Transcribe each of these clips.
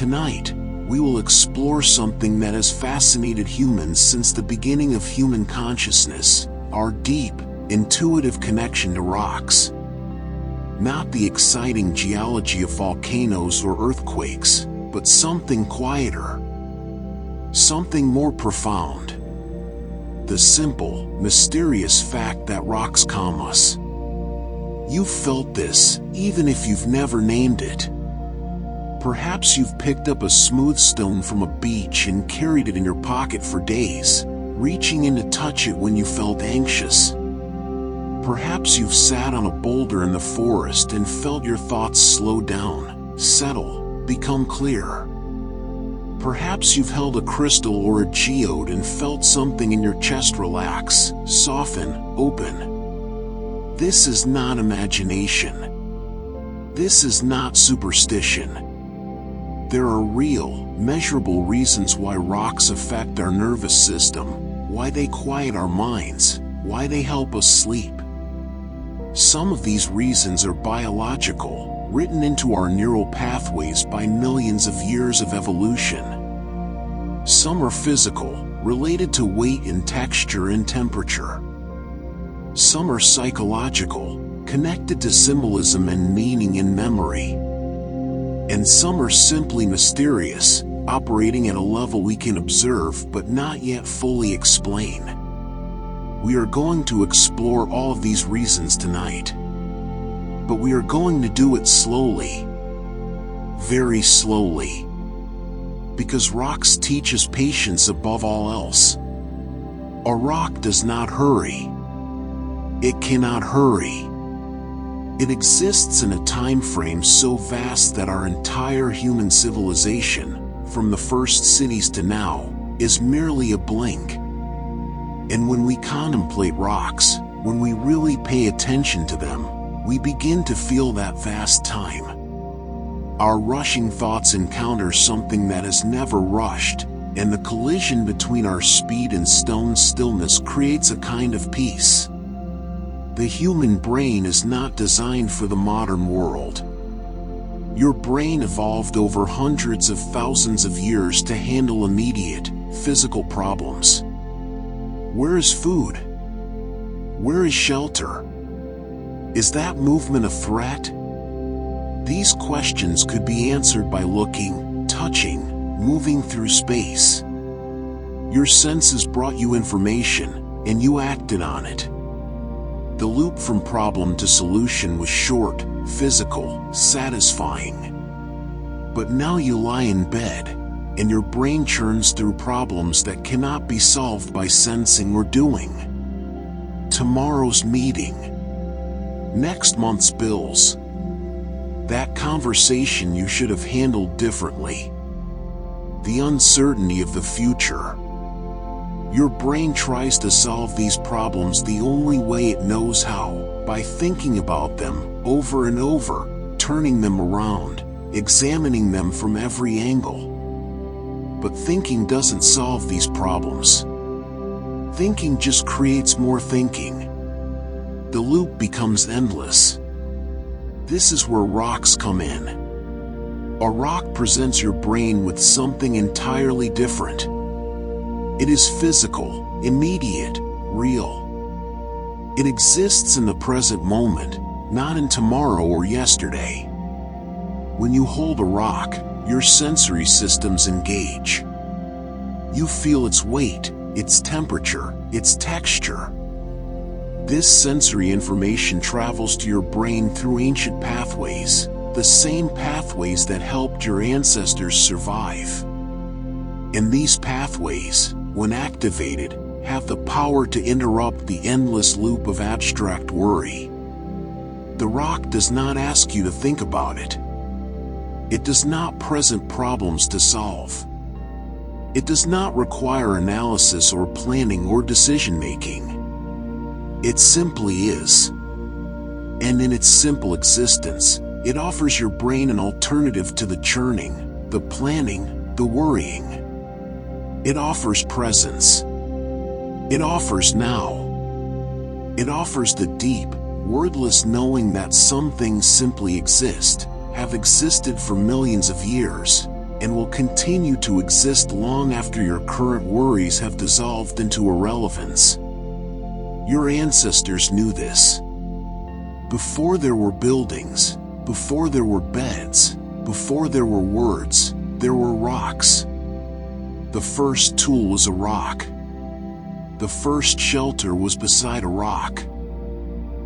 Tonight, we will explore something that has fascinated humans since the beginning of human consciousness, our deep, intuitive connection to rocks. Not the exciting geology of volcanoes or earthquakes, but something quieter, something more profound. The simple, mysterious fact that rocks calm us. You've felt this, even if you've never named it. Perhaps you've picked up a smooth stone from a beach and carried it in your pocket for days, reaching in to touch it when you felt anxious. Perhaps you've sat on a boulder in the forest and felt your thoughts slow down, settle, become clear. Perhaps you've held a crystal or a geode and felt something in your chest relax, soften, open. This is not imagination. This is not superstition. There are real, measurable reasons why rocks affect our nervous system, why they quiet our minds, why they help us sleep. Some of these reasons are biological, written into our neural pathways by millions of years of evolution. Some are physical, related to weight and texture and temperature. Some are psychological, connected to symbolism and meaning and memory. And some are simply mysterious, operating at a level we can observe but not yet fully explain. We are going to explore all of these reasons tonight. But we are going to do it slowly. Very slowly. Because rocks teach us patience above all else. A rock does not hurry. It cannot hurry. It exists in a time frame so vast that our entire human civilization, from the first cities to now, is merely a blink. And when we contemplate rocks, when we really pay attention to them, we begin to feel that vast time. Our rushing thoughts encounter something that has never rushed, and the collision between our speed and stone stillness creates a kind of peace. The human brain is not designed for the modern world. Your brain evolved over hundreds of thousands of years to handle immediate, physical problems. Where is food? Where is shelter? Is that movement a threat? These questions could be answered by looking, touching, moving through space. Your senses brought you information, and you acted on it. The loop from problem to solution was short, physical, satisfying. But now you lie in bed, and your brain churns through problems that cannot be solved by sensing or doing. Tomorrow's meeting. Next month's bills. That conversation you should have handled differently. The uncertainty of the future. Your brain tries to solve these problems the only way it knows how, by thinking about them over and over, turning them around, examining them from every angle. But thinking doesn't solve these problems. Thinking just creates more thinking. The loop becomes endless. This is where rocks come in. A rock presents your brain with something entirely different. It is physical, immediate, real. It exists in the present moment, not in tomorrow or yesterday. When you hold a rock, your sensory systems engage. You feel its weight, its temperature, its texture. This sensory information travels to your brain through ancient pathways, the same pathways that helped your ancestors survive. And these pathways, when activated, have the power to interrupt the endless loop of abstract worry. The rock does not ask you to think about it. It does not present problems to solve. It does not require analysis or planning or decision-making. It simply is. And in its simple existence, it offers your brain an alternative to the churning, the planning, the worrying. It offers presence. It offers now. It offers the deep, wordless knowing that some things simply exist, have existed for millions of years, and will continue to exist long after your current worries have dissolved into irrelevance. Your ancestors knew this. Before there were buildings, before there were beds, before there were words, there were rocks. The first tool was a rock. The first shelter was beside a rock.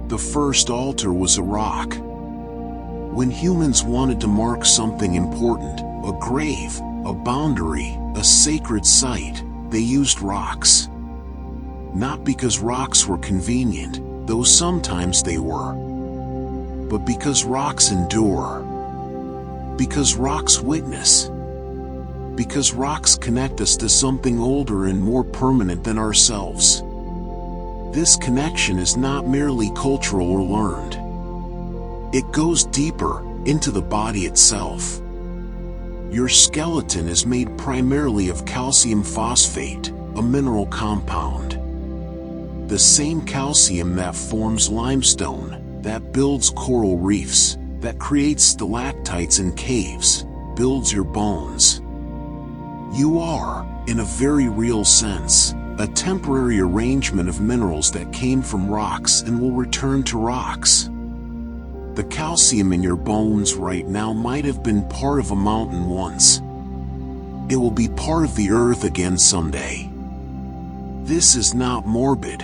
The first altar was a rock. When humans wanted to mark something important, a grave, a boundary, a sacred site, they used rocks. Not because rocks were convenient, though sometimes they were, but because rocks endure. Because rocks witness. Because rocks connect us to something older and more permanent than ourselves. This connection is not merely cultural or learned. It goes deeper, into the body itself. Your skeleton is made primarily of calcium phosphate, a mineral compound. The same calcium that forms limestone, that builds coral reefs, that creates stalactites in caves, builds your bones. You are, in a very real sense, a temporary arrangement of minerals that came from rocks and will return to rocks. The calcium in your bones right now might have been part of a mountain once. It will be part of the earth again someday. This is not morbid.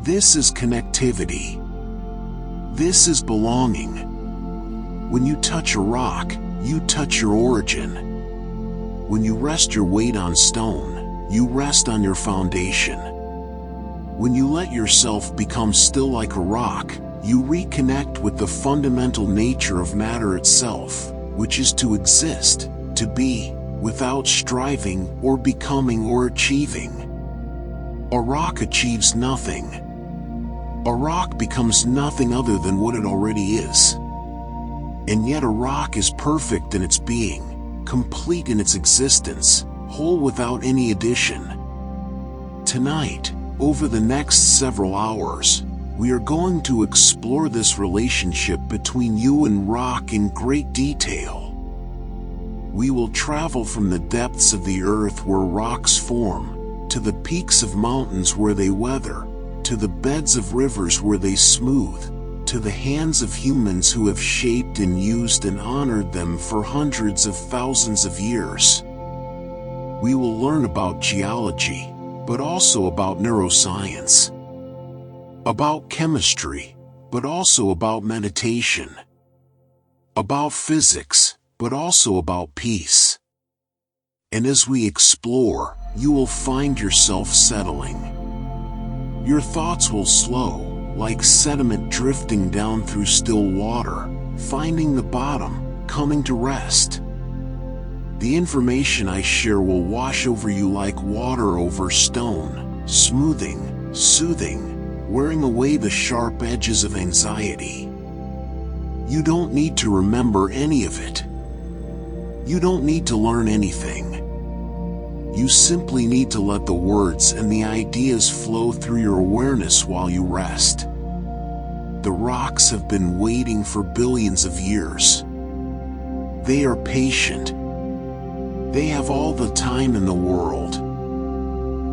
This is connectivity. This is belonging. When you touch a rock, you touch your origin. When you rest your weight on stone, you rest on your foundation. When you let yourself become still like a rock, you reconnect with the fundamental nature of matter itself, which is to exist, to be, without striving or becoming or achieving. A rock achieves nothing. A rock becomes nothing other than what it already is. And yet a rock is perfect in its being, complete in its existence, whole without any addition. Tonight, over the next several hours, we are going to explore this relationship between you and rock in great detail. We will travel from the depths of the earth where rocks form, to the peaks of mountains where they weather, to the beds of rivers where they smooth, to the hands of humans who have shaped and used and honored them for hundreds of thousands of years. We will learn about geology, but also about neuroscience, about chemistry, but also about meditation, about physics, but also about peace. And as we explore, you will find yourself settling. Your thoughts will slow, like sediment drifting down through still water, finding the bottom, coming to rest. The information I share will wash over you like water over stone, smoothing, soothing, wearing away the sharp edges of anxiety. You don't need to remember any of it. You don't need to learn anything. You simply need to let the words and the ideas flow through your awareness while you rest. The rocks have been waiting for billions of years. They are patient. They have all the time in the world.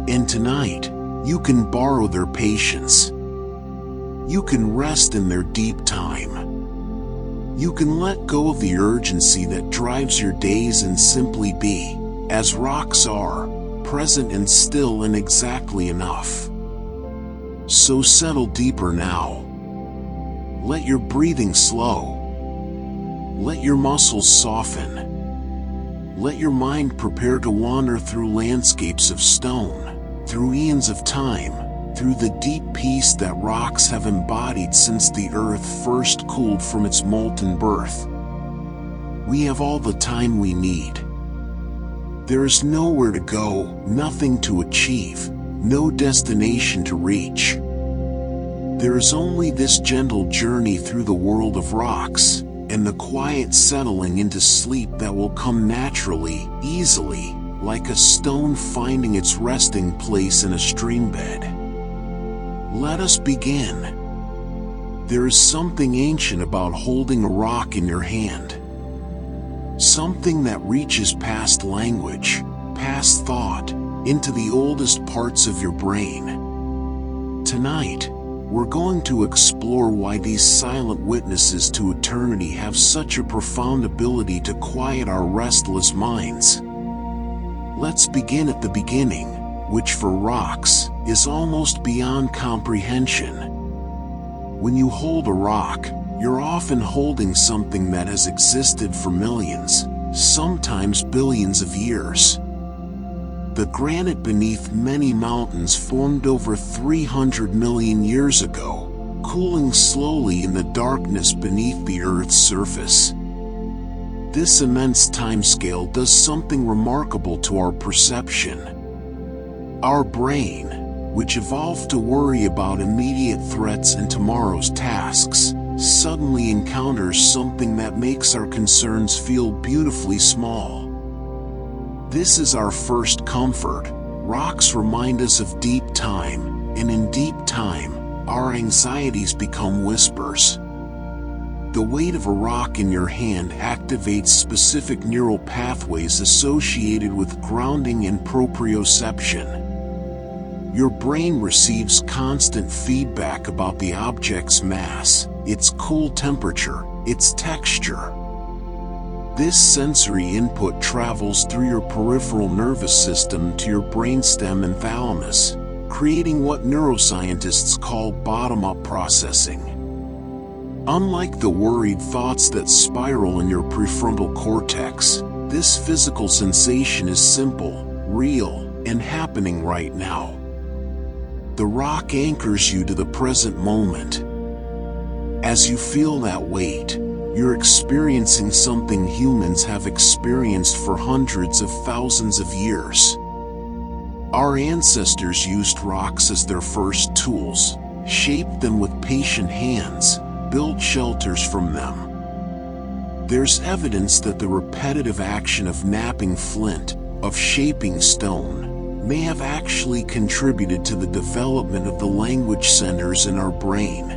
And tonight, you can borrow their patience. You can rest in their deep time. You can let go of the urgency that drives your days and simply be, as rocks are, present and still and exactly enough. So settle deeper now. Let your breathing slow. Let your muscles soften. Let your mind prepare to wander through landscapes of stone, through eons of time, through the deep peace that rocks have embodied since the earth first cooled from its molten birth. We have all the time we need. There is nowhere to go, nothing to achieve, no destination to reach. There is only this gentle journey through the world of rocks, and the quiet settling into sleep that will come naturally, easily, like a stone finding its resting place in a stream bed. Let us begin. There is something ancient about holding a rock in your hand. something that reaches past language, past thought, into the oldest parts of your brain. Tonight, we're going to explore why these silent witnesses to eternity have such a profound ability to quiet our restless minds. Let's begin at the beginning, which for rocks is almost beyond comprehension. When you hold a rock, you're often holding something that has existed for millions, sometimes billions of years. The granite beneath many mountains formed over 300 million years ago, cooling slowly in the darkness beneath the Earth's surface. This immense timescale does something remarkable to our perception. Our brain, which evolved to worry about immediate threats and tomorrow's tasks, suddenly encounters something that makes our concerns feel beautifully small. This is our first comfort. Rocks remind us of deep time, and in deep time, our anxieties become whispers. The weight of a rock in your hand activates specific neural pathways associated with grounding and proprioception. Your brain receives constant feedback about the object's mass, its cool temperature, its texture. This sensory input travels through your peripheral nervous system to your brainstem and thalamus, creating what neuroscientists call bottom-up processing. Unlike the worried thoughts that spiral in your prefrontal cortex, this physical sensation is simple, real, and happening right now. The rock anchors you to the present moment. As you feel that weight, you're experiencing something humans have experienced for hundreds of thousands of years. Our ancestors used rocks as their first tools, shaped them with patient hands, built shelters from them. There's evidence that the repetitive action of knapping flint, of shaping stone, may have actually contributed to the development of the language centers in our brain.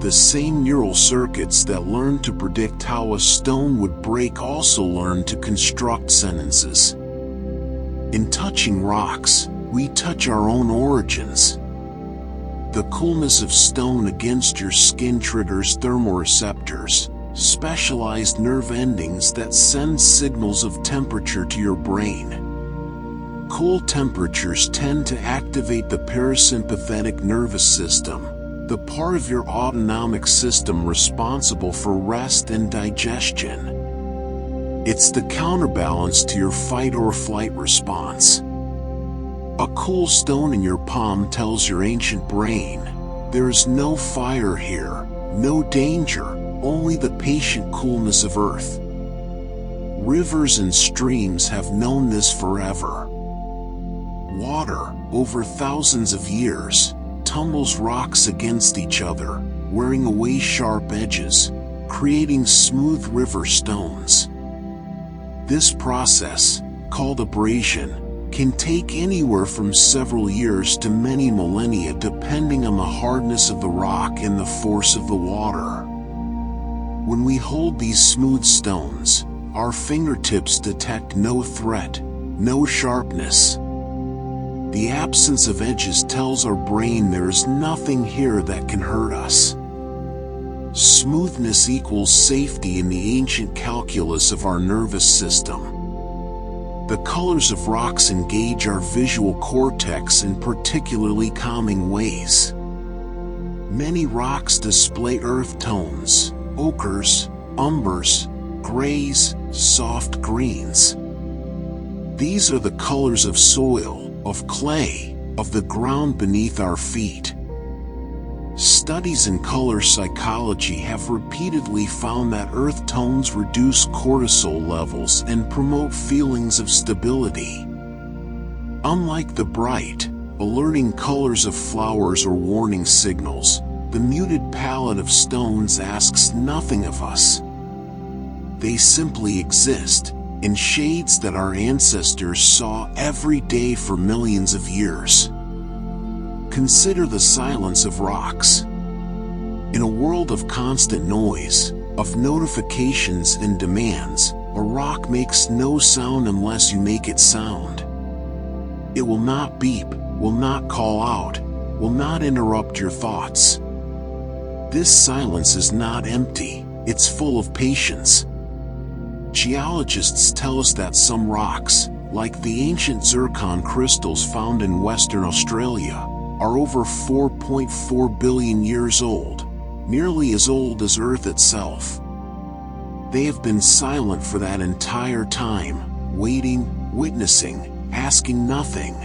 The same neural circuits that learned to predict how a stone would break also learned to construct sentences. In touching rocks, we touch our own origins. The coolness of stone against your skin triggers thermoreceptors, specialized nerve endings that send signals of temperature to your brain. Cool temperatures tend to activate the parasympathetic nervous system, the part of your autonomic system responsible for rest and digestion. It's the counterbalance to your fight or flight response. A cool stone in your palm tells your ancient brain, there's no fire here, no danger, only the patient coolness of earth. Rivers and streams have known this forever. Water, over thousands of years, tumbles rocks against each other, wearing away sharp edges, creating smooth river stones. This process, called abrasion, can take anywhere from several years to many millennia depending on the hardness of the rock and the force of the water. When we hold these smooth stones, our fingertips detect no threat, no sharpness. The absence of edges tells our brain there is nothing here that can hurt us. Smoothness equals safety in the ancient calculus of our nervous system. The colors of rocks engage our visual cortex in particularly calming ways. Many rocks display earth tones, ochres, umbers, grays, soft greens. These are the colors of soil, of clay, of the ground beneath our feet. Studies in color psychology have repeatedly found that earth tones reduce cortisol levels and promote feelings of stability. Unlike the bright, alerting colors of flowers or warning signals, the muted palette of stones asks nothing of us. They simply exist, in shades that our ancestors saw every day for millions of years. Consider the silence of rocks. In a world of constant noise, of notifications and demands, A rock makes no sound unless you make it sound. It will not beep, will not call out, will not interrupt your thoughts. This silence is not empty, it's full of patience. Geologists tell us that some rocks, like the ancient zircon crystals found in Western Australia, are over 4.4 billion years old, nearly as old as Earth itself. They have been silent for that entire time, waiting, witnessing, asking nothing.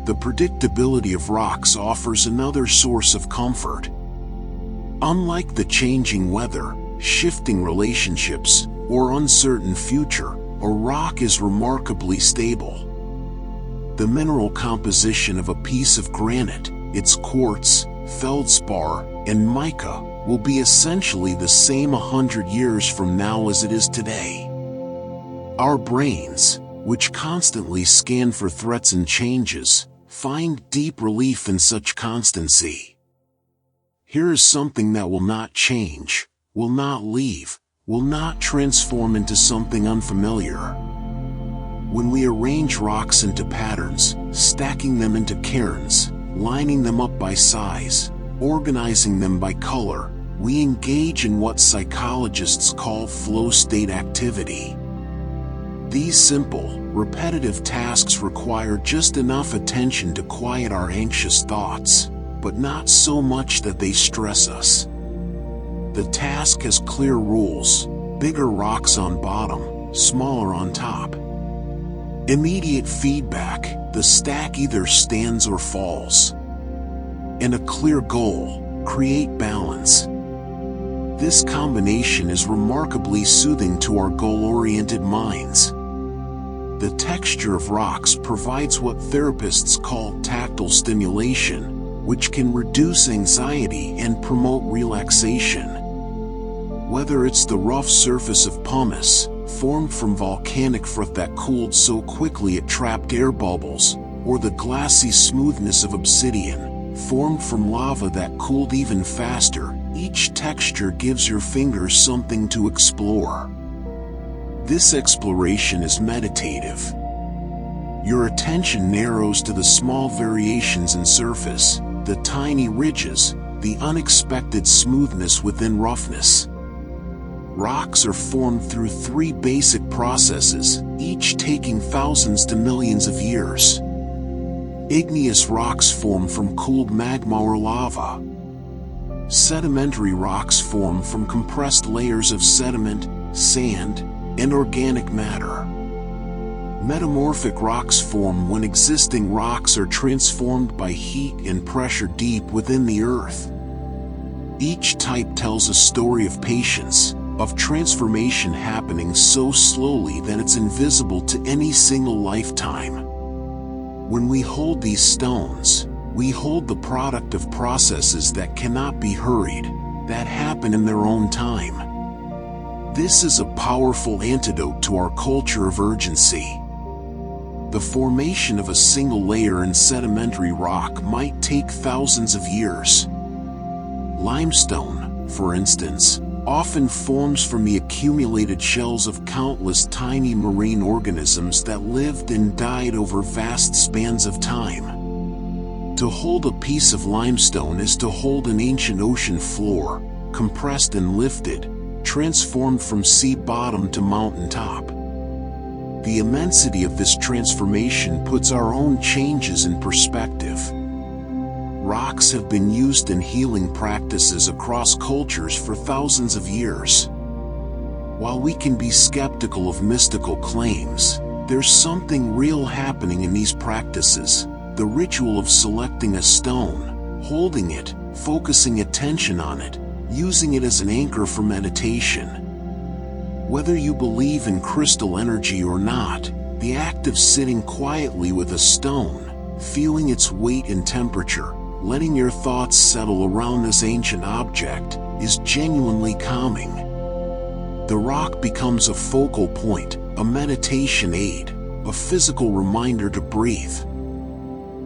The predictability of rocks offers another source of comfort. Unlike the changing weather, shifting relationships, or uncertain future, a rock is remarkably stable. The mineral composition of a piece of granite, its quartz, feldspar, and mica, will be essentially the same 100 years from now as it is today. Our brains, which constantly scan for threats and changes, find deep relief in such constancy. Here is something that will not change, will not leave, will not transform into something unfamiliar. When we arrange rocks into patterns, stacking them into cairns, lining them up by size, organizing them by color, we engage in what psychologists call flow state activity. These simple, repetitive tasks require just enough attention to quiet our anxious thoughts, but not so much that they stress us. The task has clear rules: bigger rocks on bottom, smaller on top. Immediate feedback: the stack either stands or falls. And a clear goal: create balance. This combination is remarkably soothing to our goal-oriented minds. The texture of rocks provides what therapists call tactile stimulation, which can reduce anxiety and promote relaxation. Whether it's the rough surface of pumice, formed from volcanic froth that cooled so quickly it trapped air bubbles, or the glassy smoothness of obsidian, formed from lava that cooled even faster, each texture gives your fingers something to explore. This exploration is meditative. Your attention narrows to the small variations in surface, the tiny ridges, the unexpected smoothness within roughness. Rocks are formed through three basic processes, each taking thousands to millions of years. Igneous rocks form from cooled magma or lava. Sedimentary rocks form from compressed layers of sediment, sand, and organic matter. Metamorphic rocks form when existing rocks are transformed by heat and pressure deep within the earth. Each type tells a story of patience, of transformation happening so slowly that it's invisible to any single lifetime. When we hold these stones, we hold the product of processes that cannot be hurried, that happen in their own time. This is a powerful antidote to our culture of urgency. The formation of a single layer in sedimentary rock might take thousands of years. Limestone, for instance, often forms from the accumulated shells of countless tiny marine organisms that lived and died over vast spans of time. To hold a piece of limestone is to hold an ancient ocean floor, compressed and lifted, transformed from sea bottom to mountain top. The immensity of this transformation puts our own changes in perspective. Rocks have been used in healing practices across cultures for thousands of years. While we can be skeptical of mystical claims, there's something real happening in these practices. The ritual of selecting a stone, holding it, focusing attention on it, using it as an anchor for meditation. Whether you believe in crystal energy or not, the act of sitting quietly with a stone, feeling its weight and temperature, letting your thoughts settle around this ancient object, is genuinely calming. The rock becomes a focal point, a meditation aid, a physical reminder to breathe.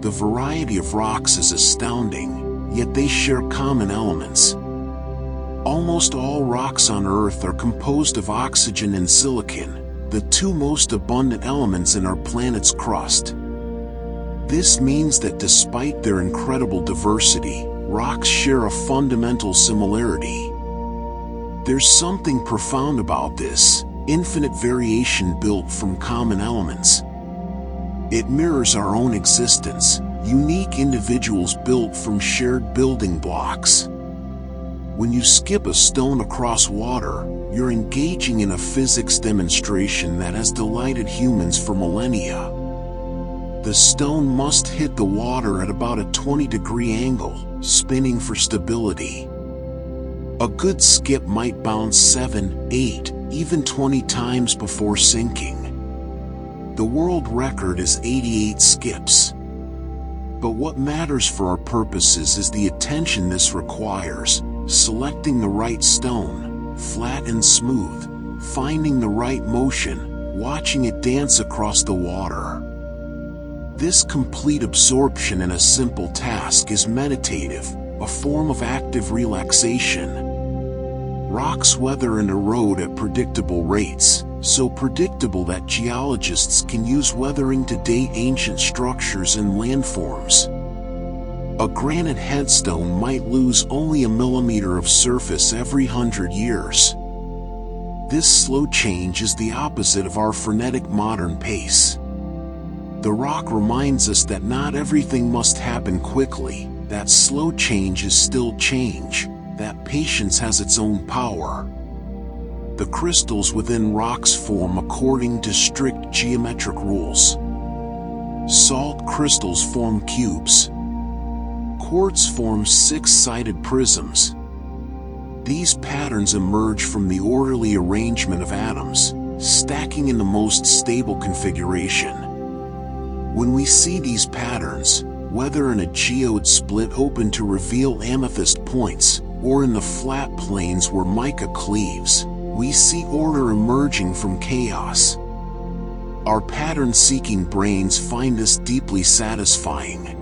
The variety of rocks is astounding, yet they share common elements. Almost all rocks on Earth are composed of oxygen and silicon, the two most abundant elements in our planet's crust. This means that despite their incredible diversity, rocks share a fundamental similarity. There's something profound about this infinite variation built from common elements. It mirrors our own existence, unique individuals built from shared building blocks. When you skip a stone across water, you're engaging in a physics demonstration that has delighted humans for millennia. The stone must hit the water at about a 20-degree angle, spinning for stability. A good skip might bounce 7, 8, even 20 times before sinking. The world record is 88 skips. But what matters for our purposes is the attention this requires, selecting the right stone, flat and smooth, finding the right motion, watching it dance across the water. This complete absorption in a simple task is meditative, a form of active relaxation. Rocks weather and erode at predictable rates, so predictable that geologists can use weathering to date ancient structures and landforms. A granite headstone might lose only a millimeter of surface every 100 years. This slow change is the opposite of our frenetic modern pace. The rock reminds us that not everything must happen quickly, that slow change is still change, that patience has its own power. The crystals within rocks form according to strict geometric rules. Salt crystals form cubes. Quartz forms six-sided prisms. These patterns emerge from the orderly arrangement of atoms, stacking in the most stable configuration. When we see these patterns, whether in a geode split open to reveal amethyst points, or in the flat plains where mica cleaves, we see order emerging from chaos. Our pattern-seeking brains find this deeply satisfying.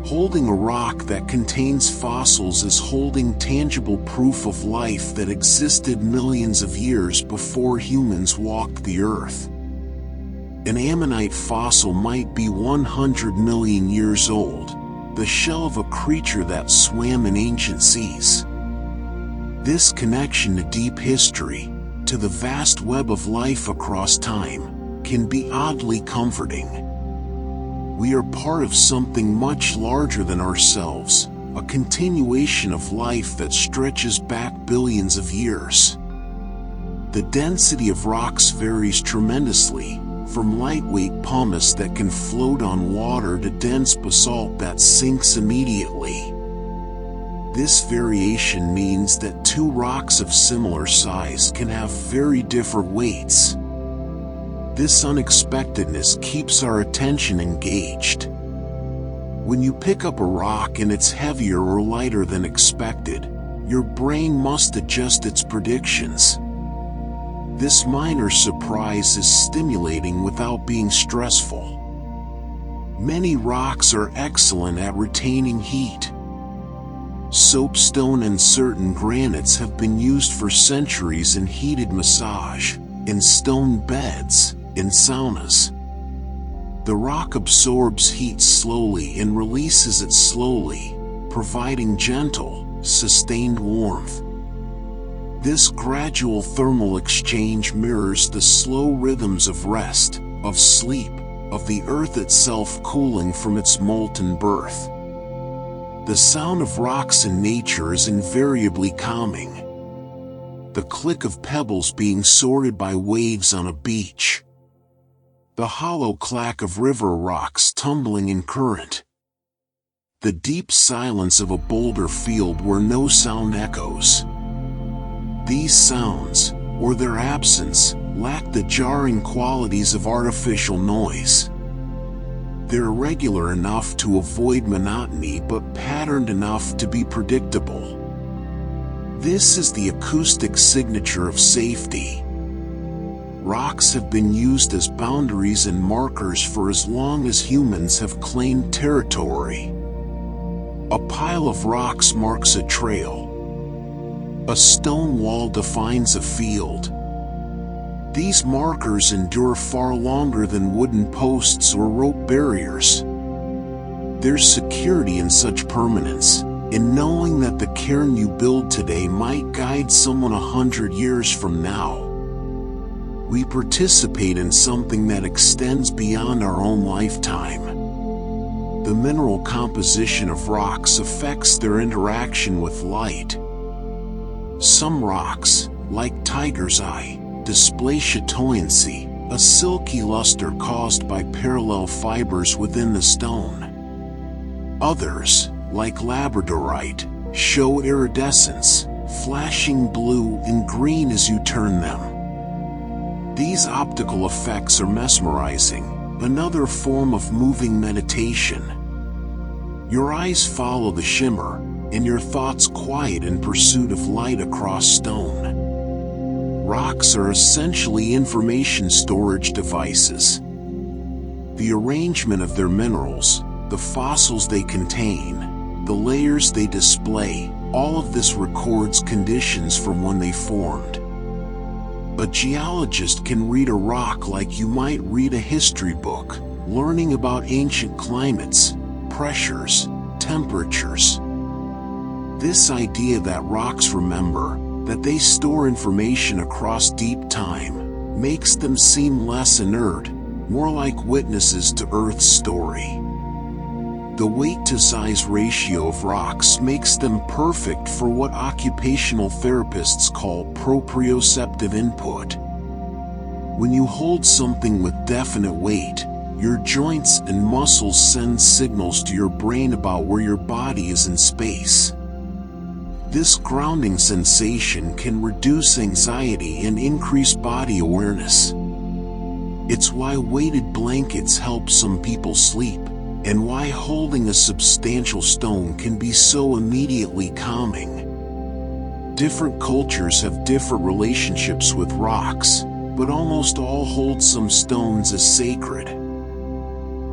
Holding a rock that contains fossils is holding tangible proof of life that existed millions of years before humans walked the earth. An ammonite fossil might be 100 million years old, the shell of a creature that swam in ancient seas. This connection to deep history, to the vast web of life across time, can be oddly comforting. We are part of something much larger than ourselves, a continuation of life that stretches back billions of years. The density of rocks varies tremendously, from lightweight pumice that can float on water to dense basalt that sinks immediately. This variation means that two rocks of similar size can have very different weights. This unexpectedness keeps our attention engaged. When you pick up a rock and it's heavier or lighter than expected, your brain must adjust its predictions. This minor surprise is stimulating without being stressful. Many rocks are excellent at retaining heat. Soapstone and certain granites have been used for centuries in heated massage, in stone beds, in saunas. The rock absorbs heat slowly and releases it slowly, providing gentle, sustained warmth. This gradual thermal exchange mirrors the slow rhythms of rest, of sleep, of the earth itself cooling from its molten birth. The sound of rocks in nature is invariably calming. The click of pebbles being sorted by waves on a beach. The hollow clack of river rocks tumbling in current. The deep silence of a boulder field where no sound echoes. These sounds, or their absence, lack the jarring qualities of artificial noise. They're irregular enough to avoid monotony but patterned enough to be predictable. This is the acoustic signature of safety. Rocks have been used as boundaries and markers for as long as humans have claimed territory. A pile of rocks marks a trail. A stone wall defines a field. These markers endure far longer than wooden posts or rope barriers. There's security in such permanence, in knowing that the cairn you build today might guide someone 100 years from now. We participate in something that extends beyond our own lifetime. The mineral composition of rocks affects their interaction with light. Some rocks, like tiger's eye, display chatoyancy, a silky luster caused by parallel fibers within the stone. Others, like labradorite, show iridescence, flashing blue and green as you turn them. These optical effects are mesmerizing, another form of moving meditation. Your eyes follow the shimmer, and your thoughts quiet in pursuit of light across stone. Rocks are essentially information storage devices. The arrangement of their minerals, the fossils they contain, the layers they display, all of this records conditions from when they formed. A geologist can read a rock like you might read a history book, learning about ancient climates, pressures, temperatures. This idea that rocks remember, that they store information across deep time, makes them seem less inert, more like witnesses to Earth's story. The weight-to-size ratio of rocks makes them perfect for what occupational therapists call proprioceptive input. When you hold something with definite weight, your joints and muscles send signals to your brain about where your body is in space. This grounding sensation can reduce anxiety and increase body awareness. It's why weighted blankets help some people sleep, and why holding a substantial stone can be so immediately calming. Different cultures have different relationships with rocks, but almost all hold some stones as sacred.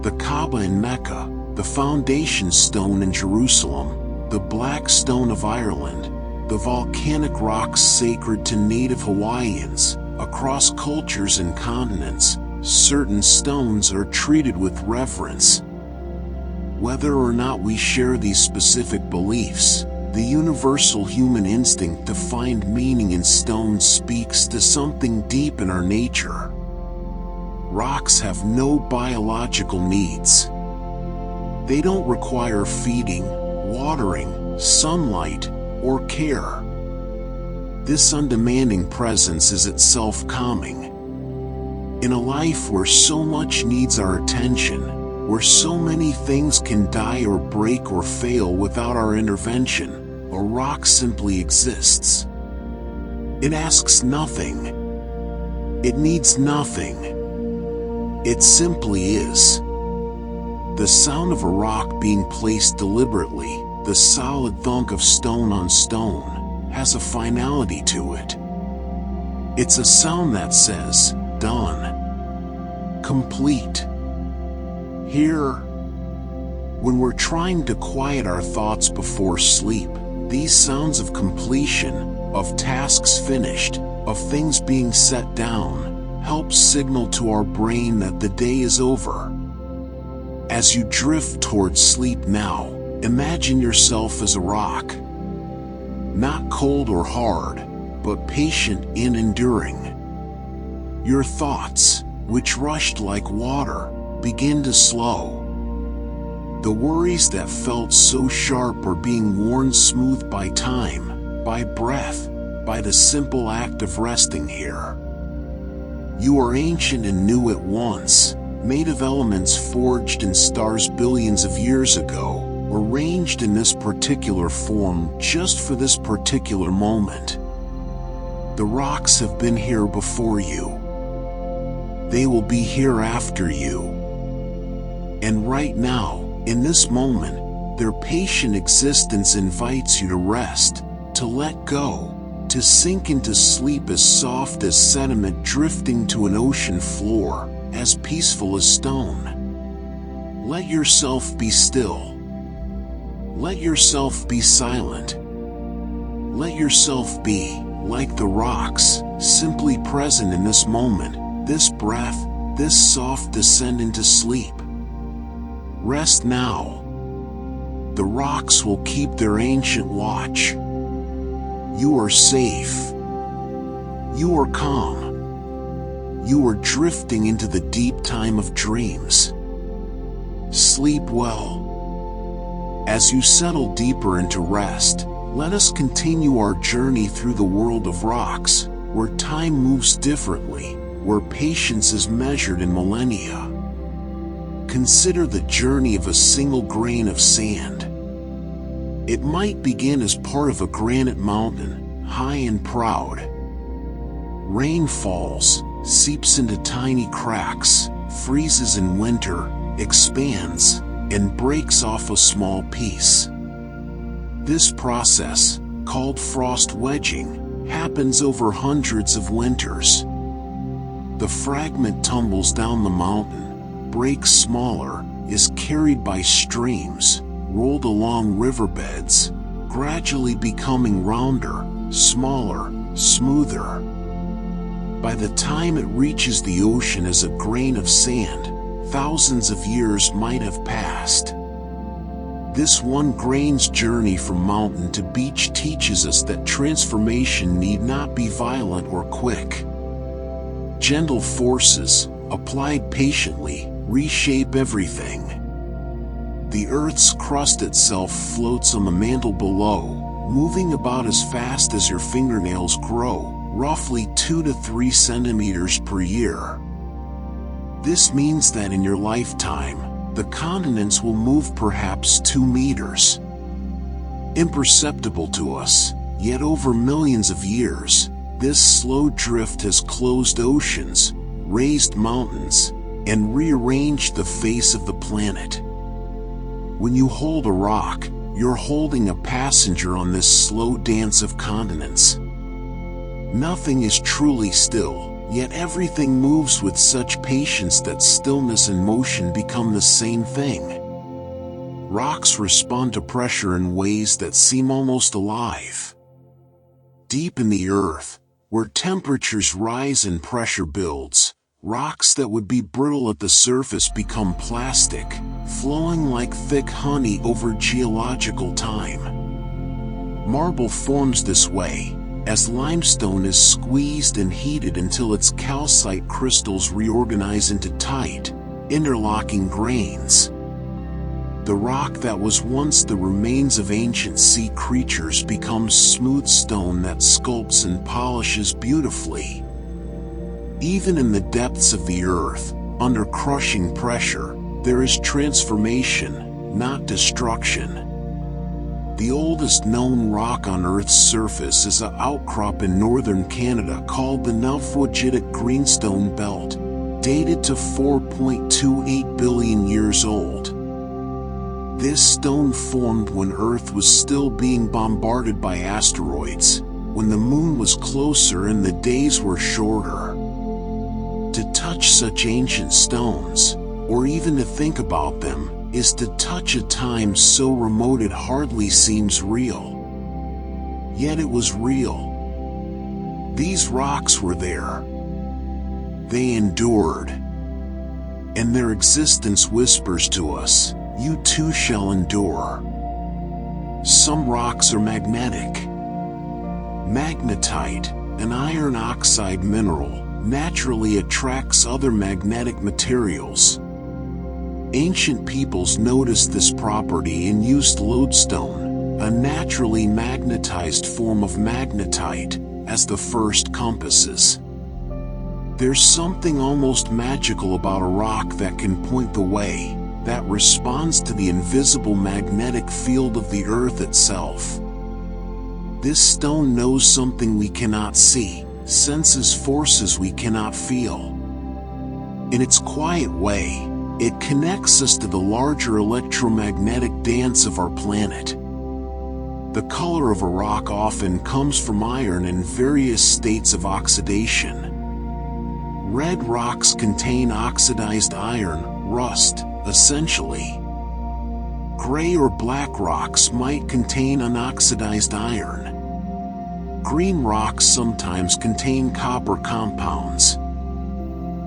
The Kaaba in Mecca, the foundation stone in Jerusalem, the black stone of Ireland, the volcanic rocks sacred to native Hawaiians. Across cultures and continents, certain stones are treated with reverence. Whether or not we share these specific beliefs, the universal human instinct to find meaning in stones speaks to something deep in our nature. Rocks have no biological needs. They don't require feeding, watering, sunlight, or care. This undemanding presence is itself calming. In a life where so much needs our attention, where so many things can die or break or fail without our intervention, a rock simply exists. It asks nothing. It needs nothing. It simply is. The sound of a rock being placed deliberately, the solid thunk of stone on stone, has a finality to it. It's a sound that says, done. Complete. Here, when we're trying to quiet our thoughts before sleep, these sounds of completion, of tasks finished, of things being set down, help signal to our brain that the day is over. As you drift towards sleep now, imagine yourself as a rock. Not cold or hard, but patient and enduring. Your thoughts, which rushed like water, begin to slow. The worries that felt so sharp are being worn smooth by time, by breath, by the simple act of resting here. You are ancient and new at once, made of elements forged in stars billions of years ago, arranged in this particular form just for this particular moment. The rocks have been here before you. They will be here after you. And right now, in this moment, their patient existence invites you to rest, to let go, to sink into sleep as soft as sediment drifting to an ocean floor, as peaceful as stone. Let yourself be still. Let yourself be silent. Let yourself be, like the rocks, simply present in this moment, this breath, this soft descent into sleep. Rest now. The rocks will keep their ancient watch. You are safe. You are calm. You are drifting into the deep time of dreams. Sleep well. As you settle deeper into rest, let us continue our journey through the world of rocks, where time moves differently, where patience is measured in millennia. Consider the journey of a single grain of sand. It might begin as part of a granite mountain, high and proud. Rain falls, seeps into tiny cracks, freezes in winter, expands, and breaks off a small piece. This process, called frost wedging, happens over hundreds of winters. The fragment tumbles down the mountain, breaks smaller, is carried by streams, rolled along riverbeds, gradually becoming rounder, smaller, smoother. By the time it reaches the ocean as a grain of sand, thousands of years might have passed. This one grain's journey from mountain to beach teaches us that transformation need not be violent or quick. Gentle forces, applied patiently, reshape everything. The Earth's crust itself floats on the mantle below, moving about as fast as your fingernails grow, roughly 2 to 3 centimeters per year. This means that in your lifetime, the continents will move perhaps 2 meters. Imperceptible to us, yet over millions of years, this slow drift has closed oceans, raised mountains, and rearranged the face of the planet. When you hold a rock, you're holding a passenger on this slow dance of continents. Nothing is truly still, yet everything moves with such patience that stillness and motion become the same thing. Rocks respond to pressure in ways that seem almost alive. Deep in the earth, where temperatures rise and pressure builds, rocks that would be brittle at the surface become plastic, flowing like thick honey over geological time. Marble forms this way, as limestone is squeezed and heated until its calcite crystals reorganize into tight, interlocking grains. The rock that was once the remains of ancient sea creatures becomes smooth stone that sculpts and polishes beautifully. Even in the depths of the earth, under crushing pressure, there is transformation, not destruction. The oldest known rock on Earth's surface is an outcrop in northern Canada called the Nufwagitic Greenstone Belt, dated to 4.28 billion years old. This stone formed when Earth was still being bombarded by asteroids, when the moon was closer and the days were shorter. To touch such ancient stones, or even to think about them, is to touch a time so remote it hardly seems real. Yet it was real. These rocks were there. They endured. And their existence whispers to us, you too shall endure. Some rocks are magnetic. Magnetite, an iron oxide mineral, naturally attracts other magnetic materials. Ancient peoples noticed this property and used lodestone, a naturally magnetized form of magnetite, as the first compasses. There's something almost magical about a rock that can point the way, that responds to the invisible magnetic field of the earth itself. This stone knows something we cannot see, senses forces we cannot feel. In its quiet way, it connects us to the larger electromagnetic dance of our planet. The color of a rock often comes from iron in various states of oxidation. Red rocks contain oxidized iron, rust, essentially. Gray or black rocks might contain unoxidized iron. Green rocks sometimes contain copper compounds.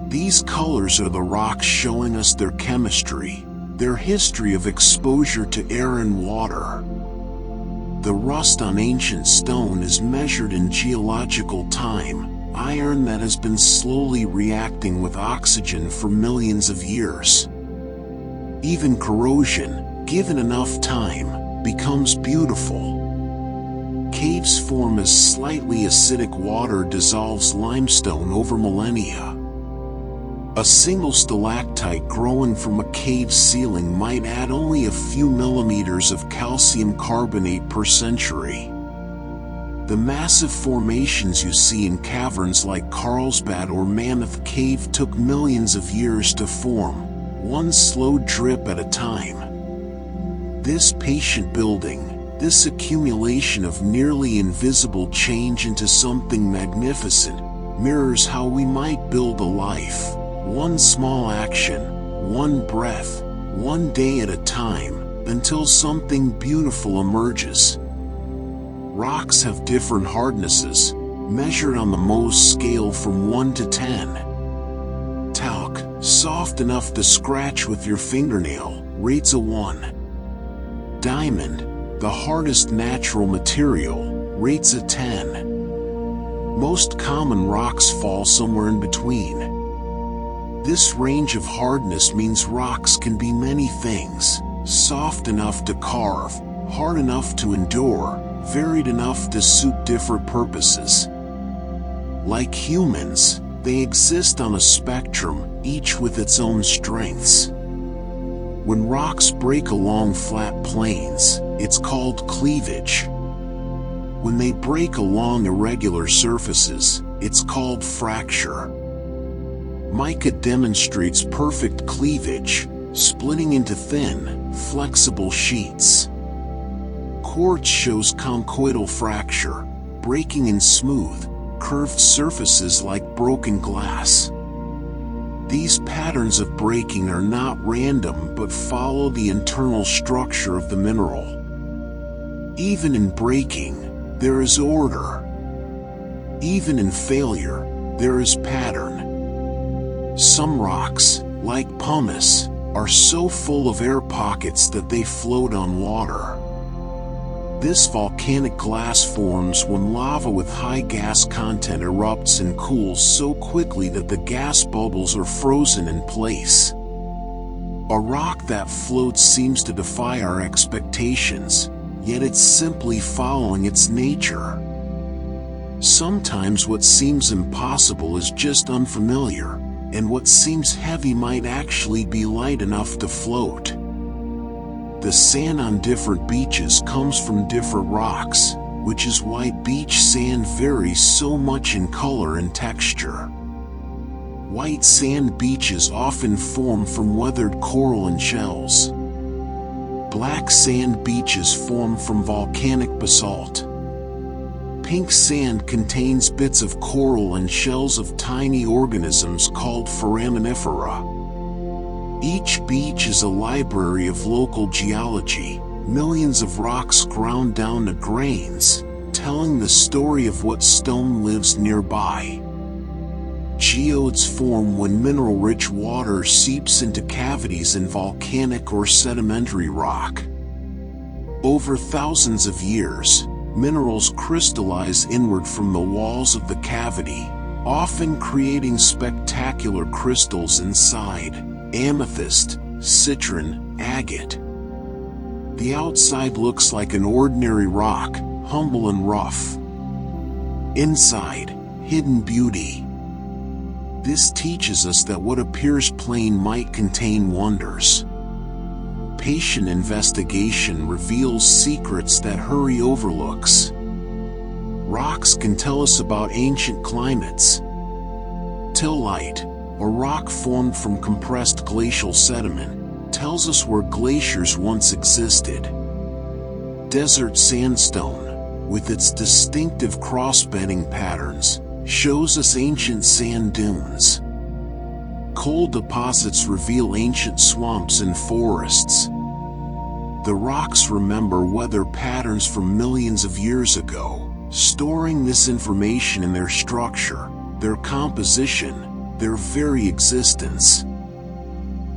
These colors are the rocks showing us their chemistry, their history of exposure to air and water. The rust on ancient stone is measured in geological time, iron that has been slowly reacting with oxygen for millions of years. Even corrosion, given enough time, becomes beautiful. Caves form as slightly acidic water dissolves limestone over millennia. A single stalactite growing from a cave ceiling might add only a few millimeters of calcium carbonate per century. The massive formations you see in caverns like Carlsbad or Mammoth Cave took millions of years to form, one slow drip at a time. This patient building, this accumulation of nearly invisible change into something magnificent, mirrors how we might build a life. One small action, one breath, one day at a time, until something beautiful emerges. Rocks have different hardnesses, measured on the Mohs scale from 1 to 10. Talc, soft enough to scratch with your fingernail, rates a 1. Diamond, the hardest natural material, rates a 10. Most common rocks fall somewhere in between. This range of hardness means rocks can be many things: soft enough to carve, hard enough to endure, varied enough to suit different purposes. Like humans, they exist on a spectrum, each with its own strengths. When rocks break along flat plains, it's called cleavage. When they break along irregular surfaces, it's called fracture. Mica demonstrates perfect cleavage, splitting into thin, flexible sheets. Quartz shows conchoidal fracture, breaking in smooth, curved surfaces like broken glass. These patterns of breaking are not random but follow the internal structure of the mineral. Even in breaking, there is order. Even in failure, there is pattern. Some rocks, like pumice, are so full of air pockets that they float on water. This volcanic glass forms when lava with high gas content erupts and cools so quickly that the gas bubbles are frozen in place. A rock that floats seems to defy our expectations, yet it's simply following its nature. Sometimes what seems impossible is just unfamiliar, and what seems heavy might actually be light enough to float. The sand on different beaches comes from different rocks, which is why beach sand varies so much in color and texture. White sand beaches often form from weathered coral and shells. Black sand beaches form from volcanic basalt. Pink sand contains bits of coral and shells of tiny organisms called foraminifera. Each beach is a library of local geology, millions of rocks ground down to grains, telling the story of what stone lives nearby. Geodes form when mineral-rich water seeps into cavities in volcanic or sedimentary rock. Over thousands of years, minerals crystallize inward from the walls of the cavity, often creating spectacular crystals inside: amethyst, citron, agate. The outside looks like an ordinary rock, humble and rough. Inside, hidden beauty. This teaches us that what appears plain might contain wonders. Patient investigation reveals secrets that hurry overlooks. Rocks can tell us about ancient climates. Tillite, a rock formed from compressed glacial sediment, tells us where glaciers once existed. Desert sandstone, with its distinctive cross-bedding patterns, shows us ancient sand dunes. Coal deposits reveal ancient swamps and forests. The rocks remember weather patterns from millions of years ago, storing this information in their structure, their composition, their very existence.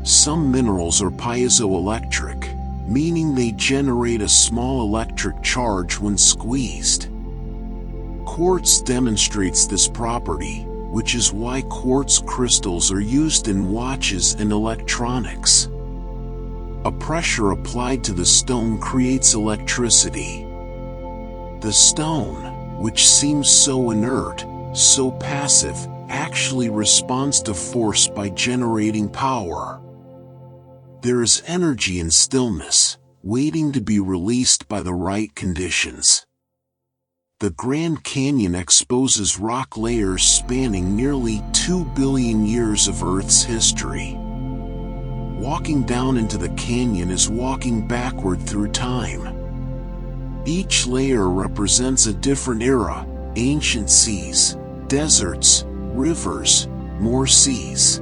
Some minerals are piezoelectric, meaning they generate a small electric charge when squeezed. Quartz demonstrates this property, which is why quartz crystals are used in watches and electronics. A pressure applied to the stone creates electricity. The stone, which seems so inert, so passive, actually responds to force by generating power. There is energy in stillness, waiting to be released by the right conditions. The Grand Canyon exposes rock layers spanning nearly 2 billion years of Earth's history. Walking down into the canyon is walking backward through time. Each layer represents a different era: ancient seas, deserts, rivers, more seas.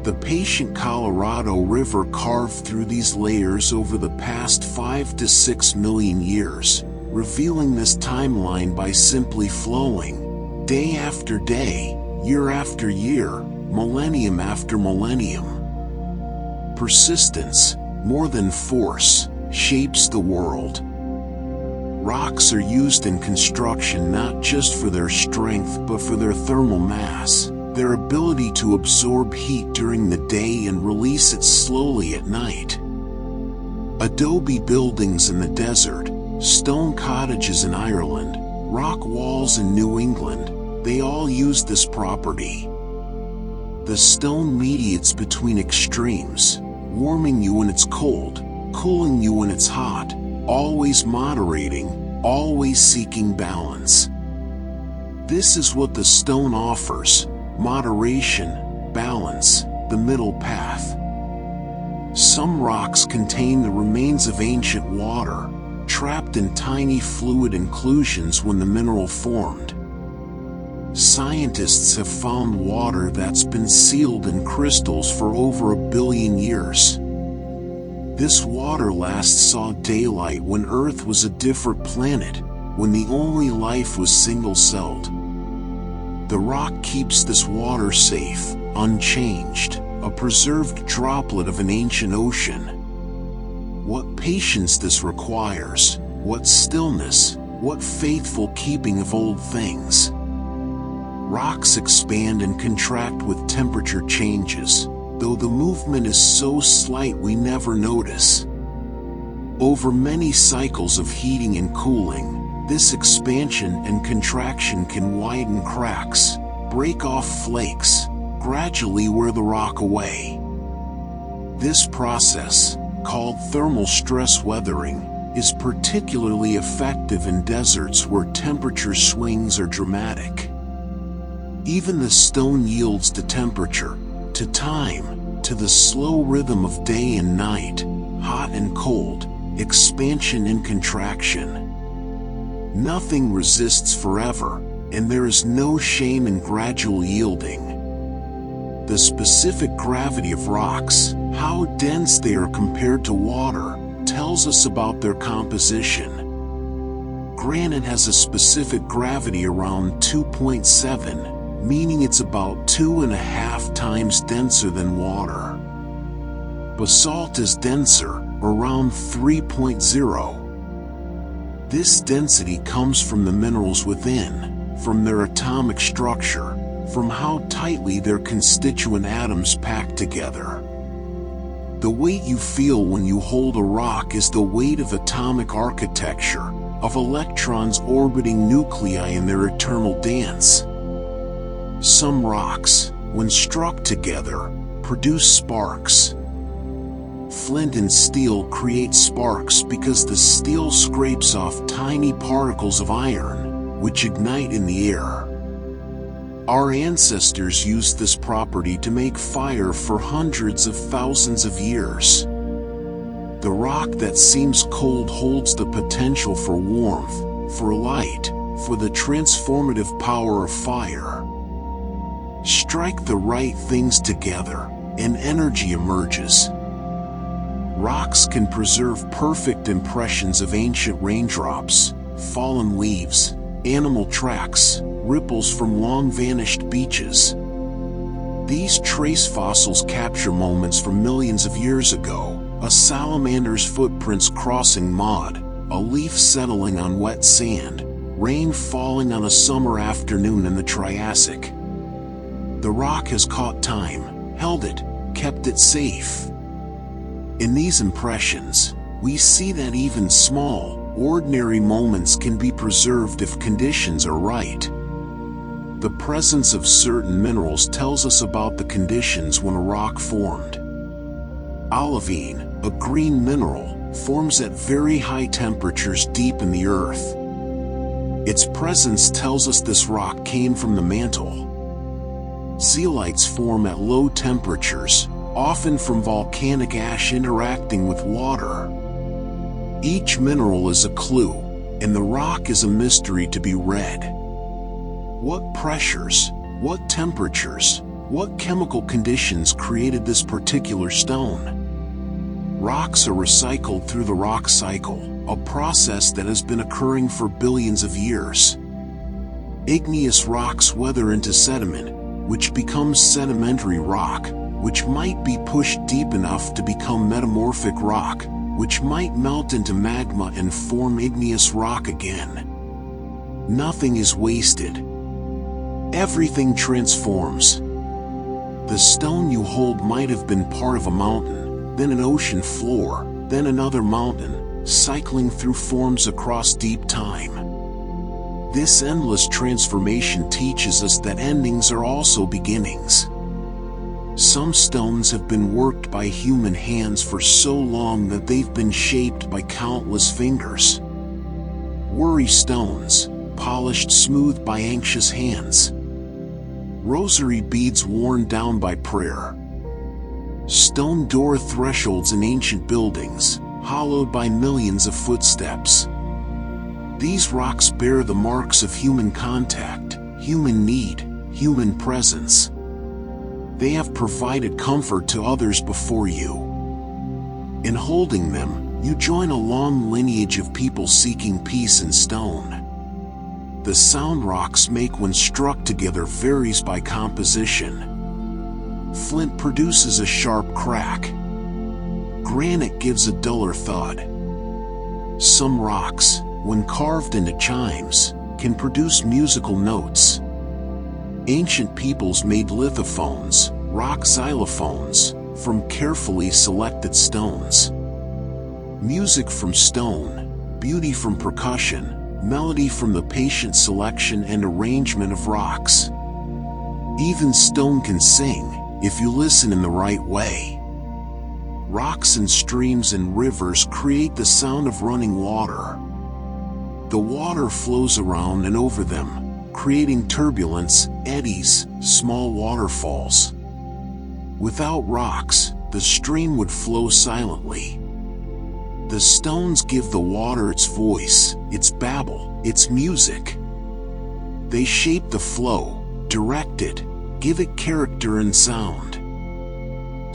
The patient Colorado River carved through these layers over the past 5 to 6 million years, revealing this timeline by simply flowing, day after day, year after year, millennium after millennium. Persistence, more than force, shapes the world. Rocks are used in construction not just for their strength but for their thermal mass, their ability to absorb heat during the day and release it slowly at night. Adobe buildings in the desert, stone cottages in Ireland, rock walls in New England, they all use this property. The stone mediates between extremes, warming you when it's cold, cooling you when it's hot, always moderating, always seeking balance. This is what the stone offers: moderation, balance, the middle path. Some rocks contain the remains of ancient water, trapped in tiny fluid inclusions when the mineral formed. Scientists have found water that's been sealed in crystals for over 1 billion years. This water last saw daylight when Earth was a different planet, when the only life was single-celled. The rock keeps this water safe, unchanged, a preserved droplet of an ancient ocean. What patience this requires, what stillness, what faithful keeping of old things. Rocks expand and contract with temperature changes, though the movement is so slight we never notice. Over many cycles of heating and cooling, this expansion and contraction can widen cracks, break off flakes, gradually wear the rock away. This process, called thermal stress weathering, is particularly effective in deserts where temperature swings are dramatic. Even the stone yields to temperature, to time, to the slow rhythm of day and night, hot and cold, expansion and contraction. Nothing resists forever, and there is no shame in gradual yielding. The specific gravity of rocks, how dense they are compared to water, tells us about their composition. Granite has a specific gravity around 2.7, meaning it's about 2.5 times denser than water. Basalt is denser, around 3.0. This density comes from the minerals within, from their atomic structure, from how tightly their constituent atoms pack together. The weight you feel when you hold a rock is the weight of atomic architecture, of electrons orbiting nuclei in their eternal dance. Some rocks, when struck together, produce sparks. Flint and steel create sparks because the steel scrapes off tiny particles of iron, which ignite in the air. Our ancestors used this property to make fire for hundreds of thousands of years. The rock that seems cold holds the potential for warmth, for light, for the transformative power of fire. Strike the right things together, and energy emerges. Rocks can preserve perfect impressions of ancient raindrops, fallen leaves, animal tracks, ripples from long-vanished beaches. These trace fossils capture moments from millions of years ago: a salamander's footprints crossing mud, a leaf settling on wet sand, rain falling on a summer afternoon in the Triassic. The rock has caught time, held it, kept it safe. In these impressions, we see that even small, ordinary moments can be preserved if conditions are right. The presence of certain minerals tells us about the conditions when a rock formed. Olivine, a green mineral, forms at very high temperatures deep in the earth. Its presence tells us this rock came from the mantle. Zeolites form at low temperatures, often from volcanic ash interacting with water. Each mineral is a clue, and the rock is a mystery to be read. What pressures, what temperatures, what chemical conditions created this particular stone? Rocks are recycled through the rock cycle, a process that has been occurring for billions of years. Igneous rocks weather into sediment, which becomes sedimentary rock, which might be pushed deep enough to become metamorphic rock, which might melt into magma and form igneous rock again. Nothing is wasted. Everything transforms. The stone you hold might have been part of a mountain, then an ocean floor, then another mountain, cycling through forms across deep time. This endless transformation teaches us that endings are also beginnings. Some stones have been worked by human hands for so long that they've been shaped by countless fingers. Worry stones, polished smooth by anxious hands. Rosary beads worn down by prayer. Stone door thresholds in ancient buildings, hollowed by millions of footsteps. These rocks bear the marks of human contact, human need, human presence. They have provided comfort to others before you. In holding them, you join a long lineage of people seeking peace in stone. The sound rocks make when struck together varies by composition. Flint produces a sharp crack. Granite gives a duller thud. Some rocks, when carved into chimes, can produce musical notes. Ancient peoples made lithophones, rock xylophones, from carefully selected stones. Music from stone, beauty from percussion, melody from the patient selection and arrangement of rocks. Even stone can sing, if you listen in the right way. Rocks and streams and rivers create the sound of running water. The water flows around and over them, creating turbulence, eddies, small waterfalls. Without rocks, the stream would flow silently. The stones give the water its voice, its babble, its music. They shape the flow, direct it, give it character and sound.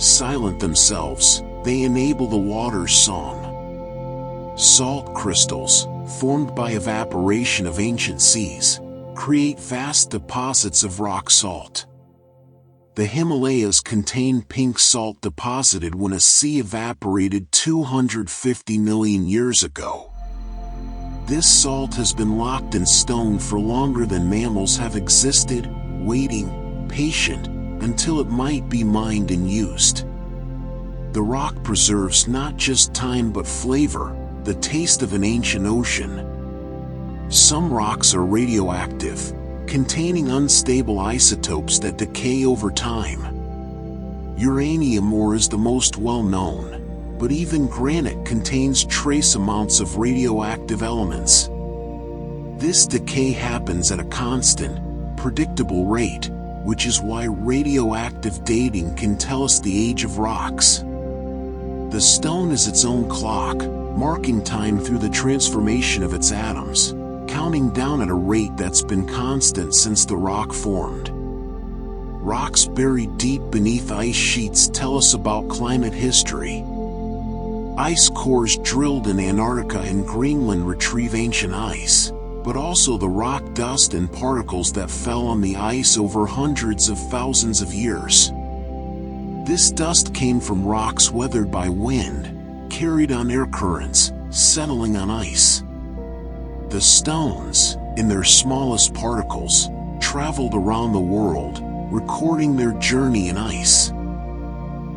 Silent themselves, they enable the water's song. Salt crystals, formed by evaporation of ancient seas, create vast deposits of rock salt. The Himalayas contain pink salt deposited when a sea evaporated 250 million years ago. This salt has been locked in stone for longer than mammals have existed, waiting, patient, until it might be mined and used. The rock preserves not just time but flavor, the taste of an ancient ocean. Some rocks are radioactive, containing unstable isotopes that decay over time. Uranium ore is the most well-known, but even granite contains trace amounts of radioactive elements. This decay happens at a constant, predictable rate, which is why radioactive dating can tell us the age of rocks. The stone is its own clock, marking time through the transformation of its atoms, counting down at a rate that's been constant since the rock formed. Rocks buried deep beneath ice sheets tell us about climate history. Ice cores drilled in Antarctica and Greenland retrieve ancient ice, but also the rock dust and particles that fell on the ice over hundreds of thousands of years. This dust came from rocks weathered by wind, carried on air currents, settling on ice. The stones, in their smallest particles, traveled around the world, recording their journey in ice.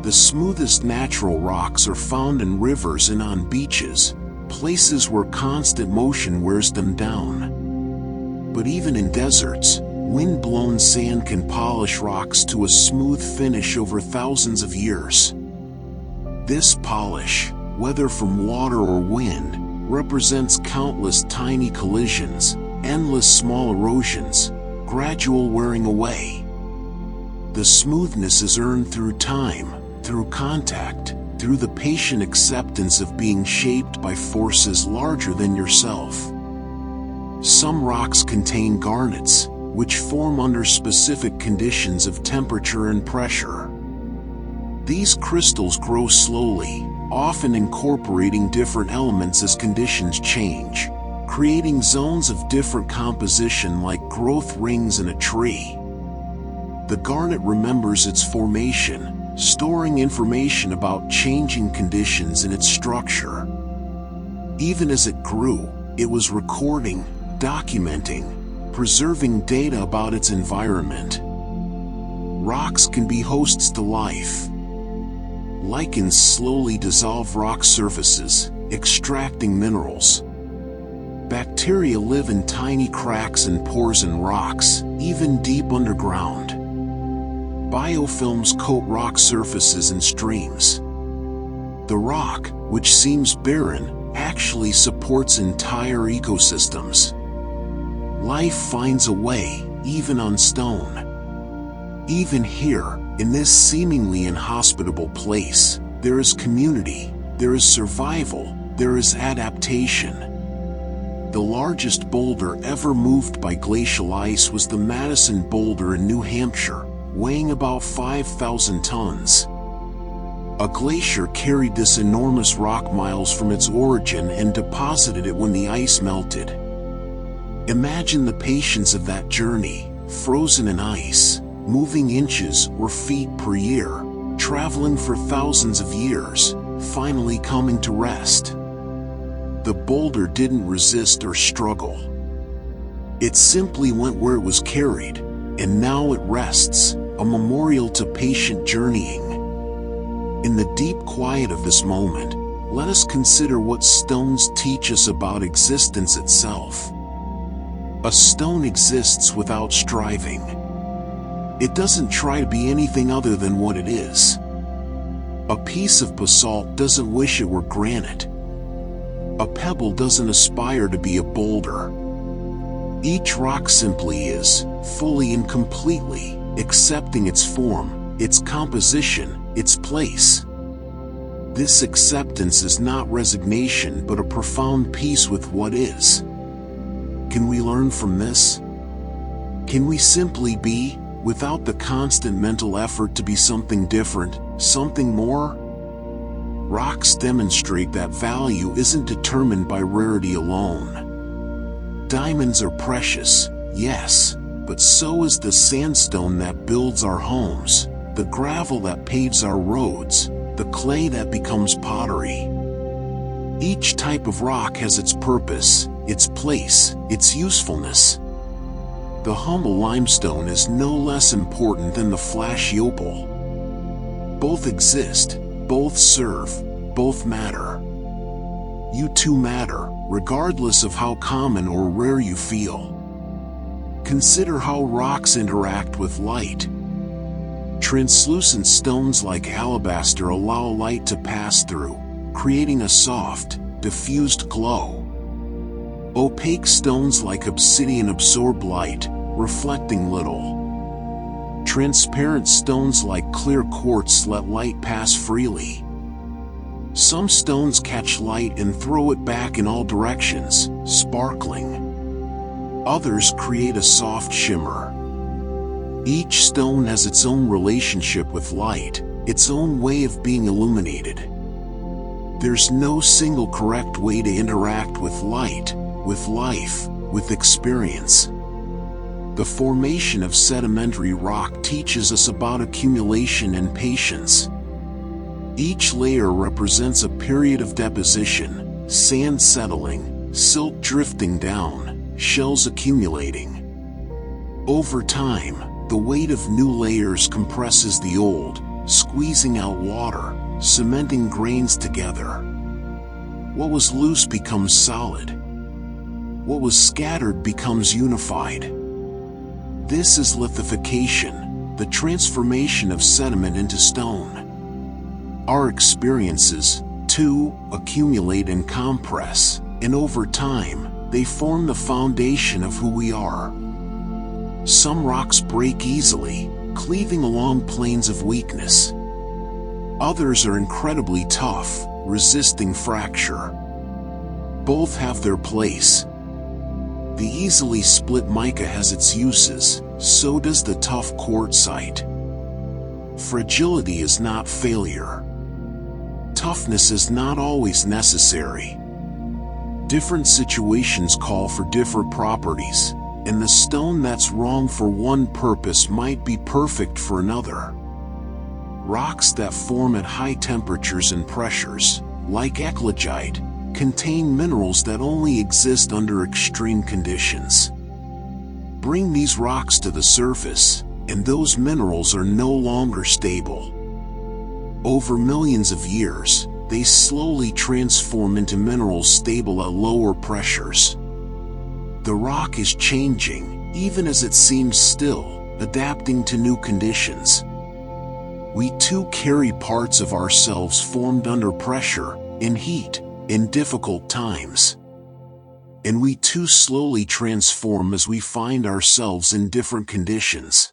The smoothest natural rocks are found in rivers and on beaches, places where constant motion wears them down. But even in deserts, wind-blown sand can polish rocks to a smooth finish over thousands of years. This polish, whether from water or wind, represents countless tiny collisions, endless small erosions, gradual wearing away. The smoothness is earned through time, through contact, through the patient acceptance of being shaped by forces larger than yourself. Some rocks contain garnets, which form under specific conditions of temperature and pressure. These crystals grow slowly, often incorporating different elements as conditions change, creating zones of different composition like growth rings in a tree. The garnet remembers its formation, storing information about changing conditions in its structure. Even as it grew, it was recording, documenting, preserving data about its environment. Rocks can be hosts to life. Lichens slowly dissolve rock surfaces, extracting minerals. Bacteria live in tiny cracks and pores in rocks, even deep underground. Biofilms coat rock surfaces and streams. The rock, which seems barren, actually supports entire ecosystems. Life finds a way, even on stone. Even here, in this seemingly inhospitable place, there is community, there is survival, there is adaptation. The largest boulder ever moved by glacial ice was the Madison Boulder in New Hampshire, weighing about 5,000 tons. A glacier carried this enormous rock miles from its origin and deposited it when the ice melted. Imagine the patience of that journey, frozen in ice, moving inches or feet per year, traveling for thousands of years, finally coming to rest. The boulder didn't resist or struggle. It simply went where it was carried, and now it rests, a memorial to patient journeying. In the deep quiet of this moment, let us consider what stones teach us about existence itself. A stone exists without striving. It doesn't try to be anything other than what it is. A piece of basalt doesn't wish it were granite. A pebble doesn't aspire to be a boulder. Each rock simply is, fully and completely, accepting its form, its composition, its place. This acceptance is not resignation but a profound peace with what is. Can we learn from this? Can we simply be, without the constant mental effort to be something different, something more? Rocks demonstrate that value isn't determined by rarity alone. Diamonds are precious, yes, but so is the sandstone that builds our homes, the gravel that paves our roads, the clay that becomes pottery. Each type of rock has its purpose, its place, its usefulness. The humble limestone is no less important than the flashy opal. Both exist, both serve, both matter. You too matter, regardless of how common or rare you feel. Consider how rocks interact with light. Translucent stones like alabaster allow light to pass through, creating a soft, diffused glow. Opaque stones like obsidian absorb light, reflecting little. Transparent stones like clear quartz let light pass freely. Some stones catch light and throw it back in all directions, sparkling. Others create a soft shimmer. Each stone has its own relationship with light, its own way of being illuminated. There's no single correct way to interact with light, with life, with experience. The formation of sedimentary rock teaches us about accumulation and patience. Each layer represents a period of deposition, sand settling, silt drifting down, shells accumulating. Over time, the weight of new layers compresses the old, squeezing out water, cementing grains together. What was loose becomes solid. What was scattered becomes unified. This is lithification, the transformation of sediment into stone. Our experiences, too, accumulate and compress, and over time, they form the foundation of who we are. Some rocks break easily, cleaving along planes of weakness. Others are incredibly tough, resisting fracture. Both have their place. The easily split mica has its uses, so does the tough quartzite. Fragility is not failure. Toughness is not always necessary. Different situations call for different properties, and the stone that's wrong for one purpose might be perfect for another. Rocks that form at high temperatures and pressures, like eclogite, contain minerals that only exist under extreme conditions. Bring these rocks to the surface, and those minerals are no longer stable. Over millions of years, they slowly transform into minerals stable at lower pressures. The rock is changing, even as it seems still, adapting to new conditions. We too carry parts of ourselves formed under pressure, in heat, in difficult times. And we too slowly transform as we find ourselves in different conditions.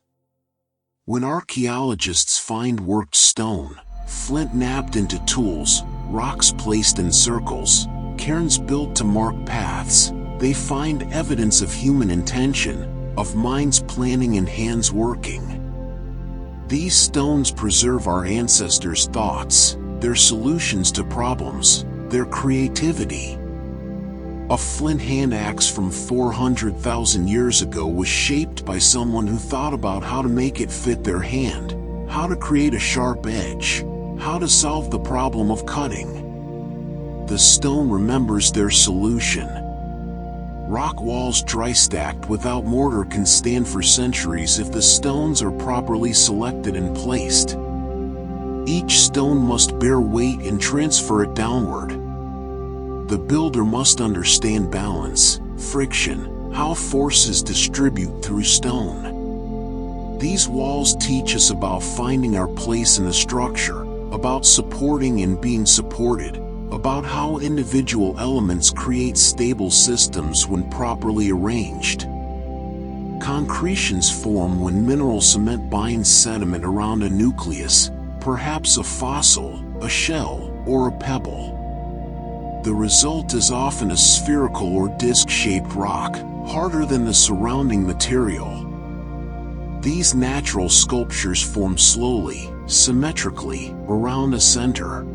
When archaeologists find worked stone, flint nabbed into tools, rocks placed in circles, cairns built to mark paths, they find evidence of human intention, of minds planning and hands working. These stones preserve our ancestors' thoughts, their solutions to problems, their creativity. A flint hand axe from 400,000 years ago was shaped by someone who thought about how to make it fit their hand, how to create a sharp edge, how to solve the problem of cutting. The stone remembers their solution. Rock walls dry stacked without mortar can stand for centuries if the stones are properly selected and placed. Each stone must bear weight and transfer it downward. The builder must understand balance, friction, how forces distribute through stone. These walls teach us about finding our place in the structure, about supporting and being supported, about how individual elements create stable systems when properly arranged. Concretions form when mineral cement binds sediment around a nucleus, perhaps a fossil, a shell, or a pebble. The result is often a spherical or disc-shaped rock, harder than the surrounding material. These natural sculptures form slowly, symmetrically, around a center.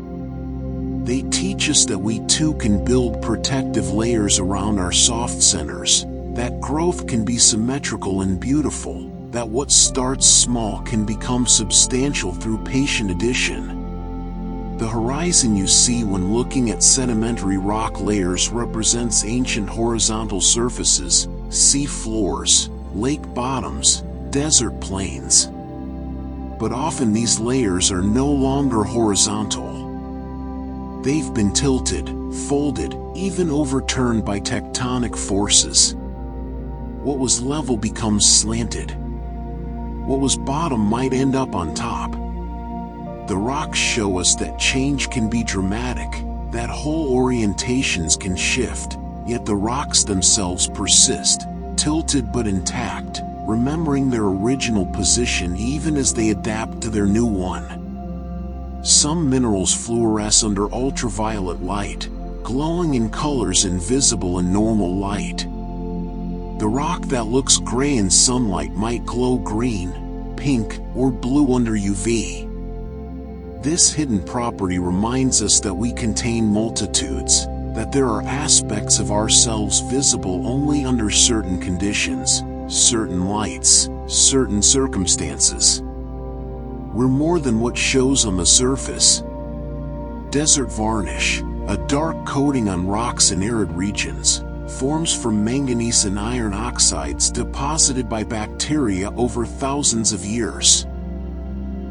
They teach us that we too can build protective layers around our soft centers, that growth can be symmetrical and beautiful, that what starts small can become substantial through patient addition. The horizon you see when looking at sedimentary rock layers represents ancient horizontal surfaces, sea floors, lake bottoms, desert plains. But often these layers are no longer horizontal. They've been tilted, folded, even overturned by tectonic forces. What was level becomes slanted. What was bottom might end up on top. The rocks show us that change can be dramatic, that whole orientations can shift, yet the rocks themselves persist, tilted but intact, remembering their original position even as they adapt to their new one. Some minerals fluoresce under ultraviolet light, glowing in colors invisible in normal light. The rock that looks gray in sunlight might glow green, pink, or blue under UV. This hidden property reminds us that we contain multitudes, that there are aspects of ourselves visible only under certain conditions, certain lights, certain circumstances. We're more than what shows on the surface. Desert varnish, a dark coating on rocks in arid regions, forms from manganese and iron oxides deposited by bacteria over thousands of years.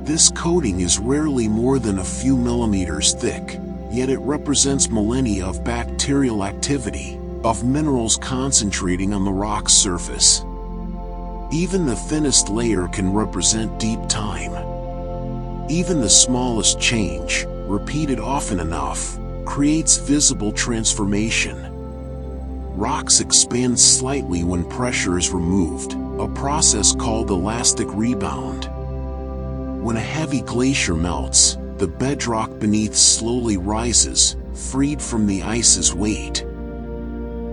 This coating is rarely more than a few millimeters thick, yet it represents millennia of bacterial activity, of minerals concentrating on the rock's surface. Even the thinnest layer can represent deep time. Even the smallest change, repeated often enough, creates visible transformation. Rocks expand slightly when pressure is removed, a process called elastic rebound. When a heavy glacier melts, the bedrock beneath slowly rises, freed from the ice's weight.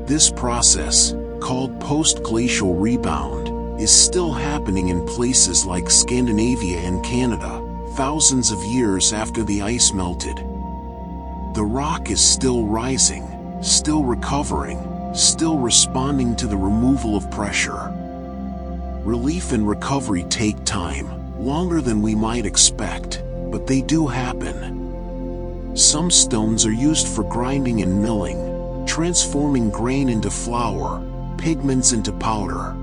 This process, called post-glacial rebound, is still happening in places like Scandinavia and Canada, thousands of years after the ice melted. The rock is still rising, still recovering, still responding to the removal of pressure. Relief and recovery take time, longer than we might expect, but they do happen. Some stones are used for grinding and milling, transforming grain into flour, pigments into powder.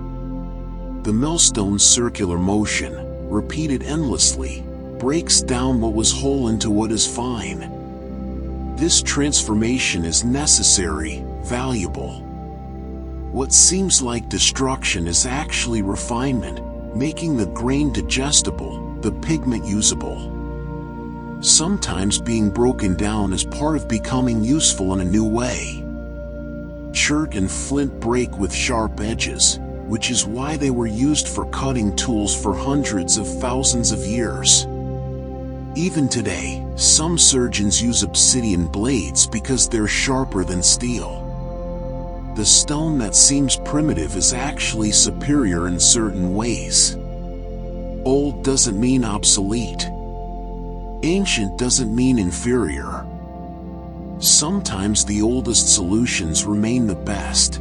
The millstone's circular motion, repeated endlessly, breaks down what was whole into what is fine. This transformation is necessary, valuable. What seems like destruction is actually refinement, making the grain digestible, the pigment usable. Sometimes being broken down is part of becoming useful in a new way. Chert and flint break with sharp edges, which is why they were used for cutting tools for hundreds of thousands of years. Even today, some surgeons use obsidian blades because they're sharper than steel. The stone that seems primitive is actually superior in certain ways. Old doesn't mean obsolete. Ancient doesn't mean inferior. Sometimes the oldest solutions remain the best.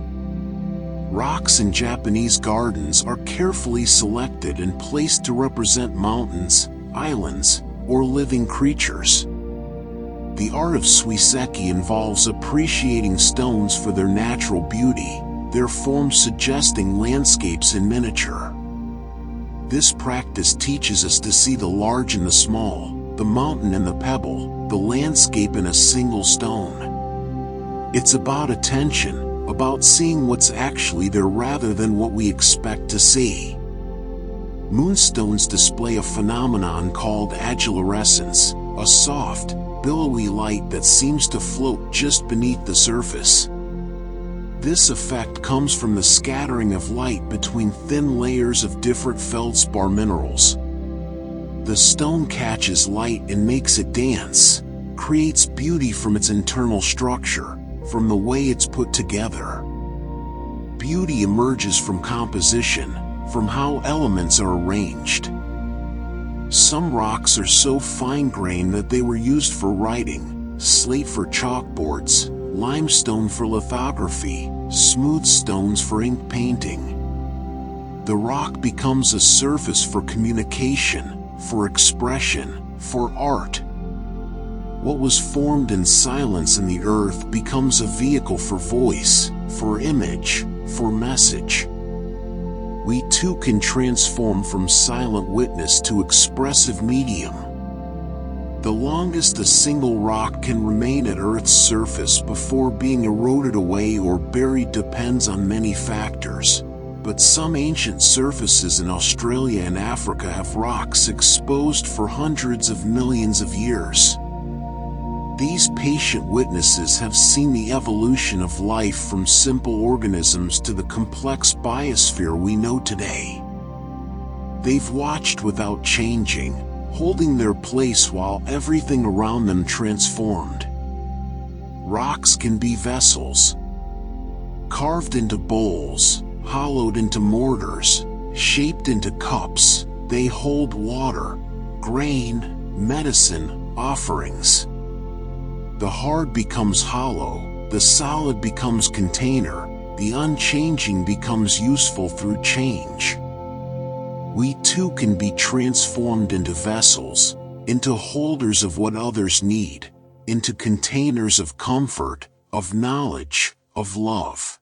Rocks in Japanese gardens are carefully selected and placed to represent mountains, islands, or living creatures. The art of suiseki involves appreciating stones for their natural beauty, their forms suggesting landscapes in miniature. This practice teaches us to see the large and the small, the mountain and the pebble, the landscape in a single stone. It's about attention, about seeing what's actually there rather than what we expect to see. Moonstones display a phenomenon called agilurescence, a soft, billowy light that seems to float just beneath the surface. This effect comes from the scattering of light between thin layers of different feldspar minerals. The stone catches light and makes it dance, creates beauty from its internal structure, from the way it's put together. Beauty emerges from composition, from how elements are arranged. Some rocks are so fine-grained that they were used for writing, slate for chalkboards, limestone for lithography, smooth stones for ink painting. The rock becomes a surface for communication, for expression, for art. What was formed in silence in the earth becomes a vehicle for voice, for image, for message. We too can transform from silent witness to expressive medium. The longest a single rock can remain at Earth's surface before being eroded away or buried depends on many factors, but some ancient surfaces in Australia and Africa have rocks exposed for hundreds of millions of years. These patient witnesses have seen the evolution of life from simple organisms to the complex biosphere we know today. They've watched without changing, holding their place while everything around them transformed. Rocks can be vessels, carved into bowls, hollowed into mortars, shaped into cups. They hold water, grain, medicine, offerings. The hard becomes hollow, The solid becomes container, the unchanging becomes useful through change. We too can be transformed into vessels, into holders of what others need, into containers of comfort, of knowledge, of love.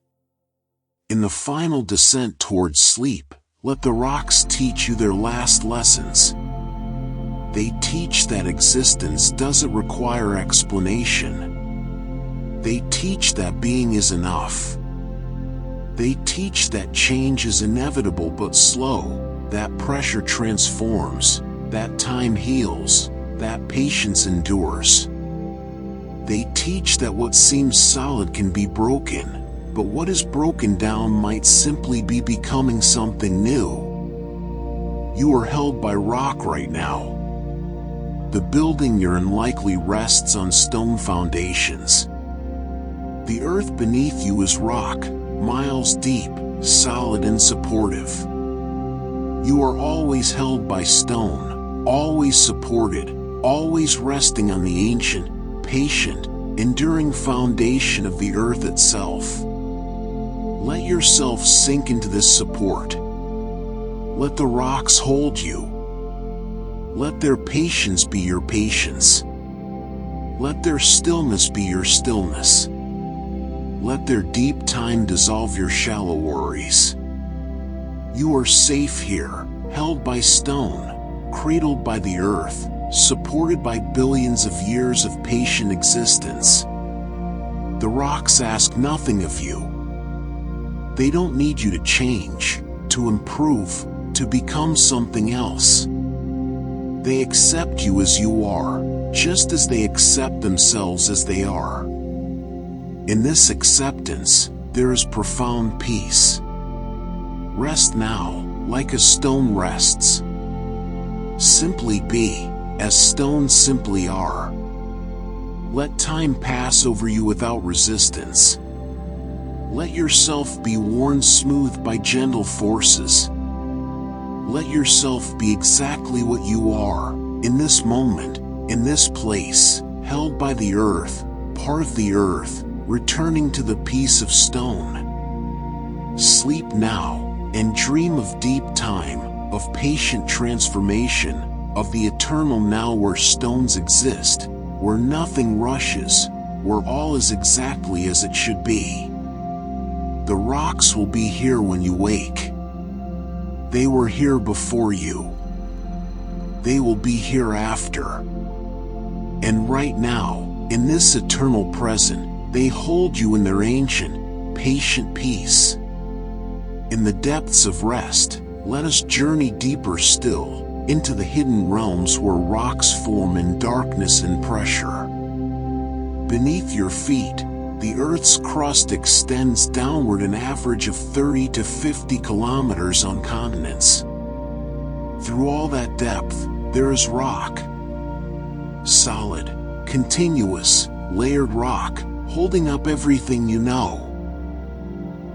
In the final descent towards sleep, let the rocks teach you their last lessons. They teach that existence doesn't require explanation. They teach that being is enough. They teach that change is inevitable but slow, that pressure transforms, that time heals, that patience endures. They teach that what seems solid can be broken, but what is broken down might simply be becoming something new. You are held by rock right now. The building you're in likely rests on stone foundations. The earth beneath you is rock, miles deep, solid and supportive. You are always held by stone, always supported, always resting on the ancient, patient, enduring foundation of the earth itself. Let yourself sink into this support. Let the rocks hold you. Let their patience be your patience. Let their stillness be your stillness. Let their deep time dissolve your shallow worries. You are safe here, held by stone, cradled by the earth, supported by billions of years of patient existence. The rocks ask nothing of you. They don't need you to change, to improve, to become something else. They accept you as you are, just as they accept themselves as they are. In this acceptance, there is profound peace. Rest now, like a stone rests. Simply be, as stones simply are. Let time pass over you without resistance. Let yourself be worn smooth by gentle forces. Let yourself be exactly what you are, in this moment, in this place, held by the earth, part of the earth, returning to the peace of stone. Sleep now, and dream of deep time, of patient transformation, of the eternal now where stones exist, where nothing rushes, where all is exactly as it should be. The rocks will be here when you wake. They were here before you. They will be here after. And right now, in this eternal present, they hold you in their ancient, patient peace. In the depths of rest, let us journey deeper still, into the hidden realms where rocks form in darkness and pressure. Beneath your feet, the Earth's crust extends downward an average of 30 to 50 kilometers on continents. Through all that depth, there is rock. Solid, continuous, layered rock, holding up everything you know.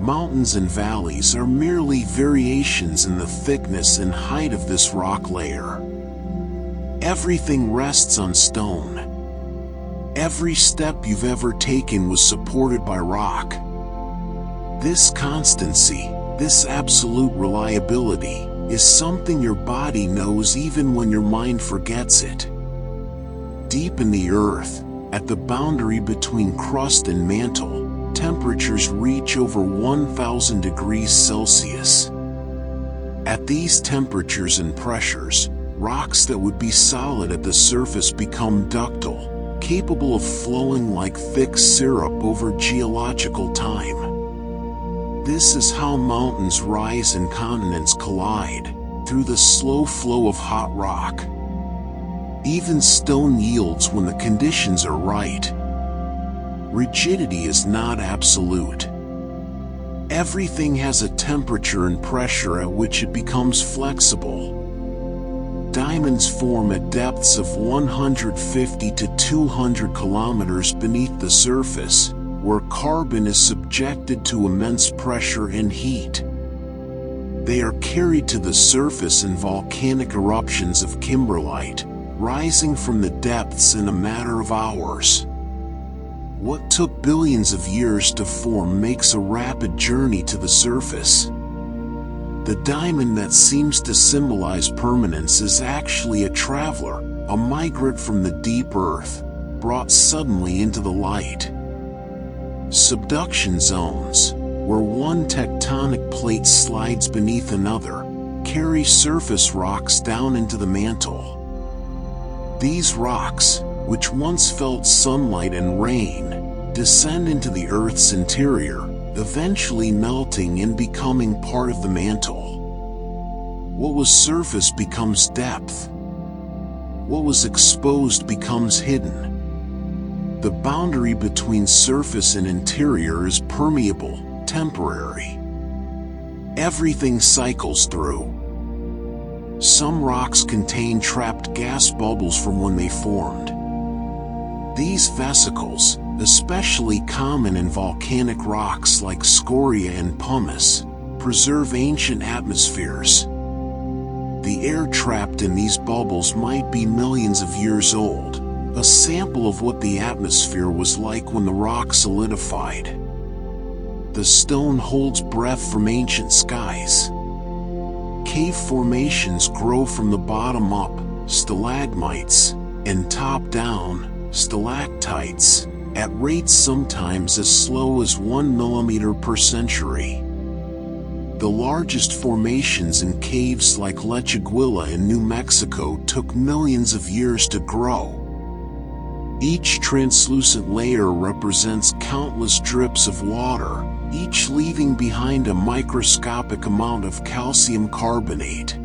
Mountains and valleys are merely variations in the thickness and height of this rock layer. Everything rests on stone. Every step you've ever taken was supported by rock. This constancy, this absolute reliability, is something your body knows even when your mind forgets it. Deep in the earth, at the boundary between crust and mantle, temperatures reach over 1,000 degrees Celsius. At these temperatures and pressures, rocks that would be solid at the surface become ductile, capable of flowing like thick syrup over geological time. This is how mountains rise and continents collide, through the slow flow of hot rock. Even stone yields when the conditions are right. Rigidity is not absolute. Everything has a temperature and pressure at which it becomes flexible. Diamonds form at depths of 150 to 200 kilometers beneath the surface, where carbon is subjected to immense pressure and heat. They are carried to the surface in volcanic eruptions of kimberlite, rising from the depths in a matter of hours. What took billions of years to form makes a rapid journey to the surface. The diamond that seems to symbolize permanence is actually a traveler, a migrant from the deep earth, brought suddenly into the light. Subduction zones, where one tectonic plate slides beneath another, carry surface rocks down into the mantle. These rocks, which once felt sunlight and rain, descend into the Earth's interior, eventually melting and becoming part of the mantle. What was surface becomes depth. What was exposed becomes hidden. The boundary between surface and interior is permeable, temporary. Everything cycles through. Some rocks contain trapped gas bubbles from when they formed. These vesicles, especially common in volcanic rocks like scoria and pumice, preserve ancient atmospheres. The air trapped in these bubbles might be millions of years old, a sample of what the atmosphere was like when the rock solidified. The stone holds breath from ancient skies. Cave formations grow from the bottom up, stalagmites, and top down, stalactites, at rates sometimes as slow as 1 millimeter per century. The largest formations in caves like Lechuguilla in New Mexico took millions of years to grow. Each translucent layer represents countless drips of water, each leaving behind a microscopic amount of calcium carbonate.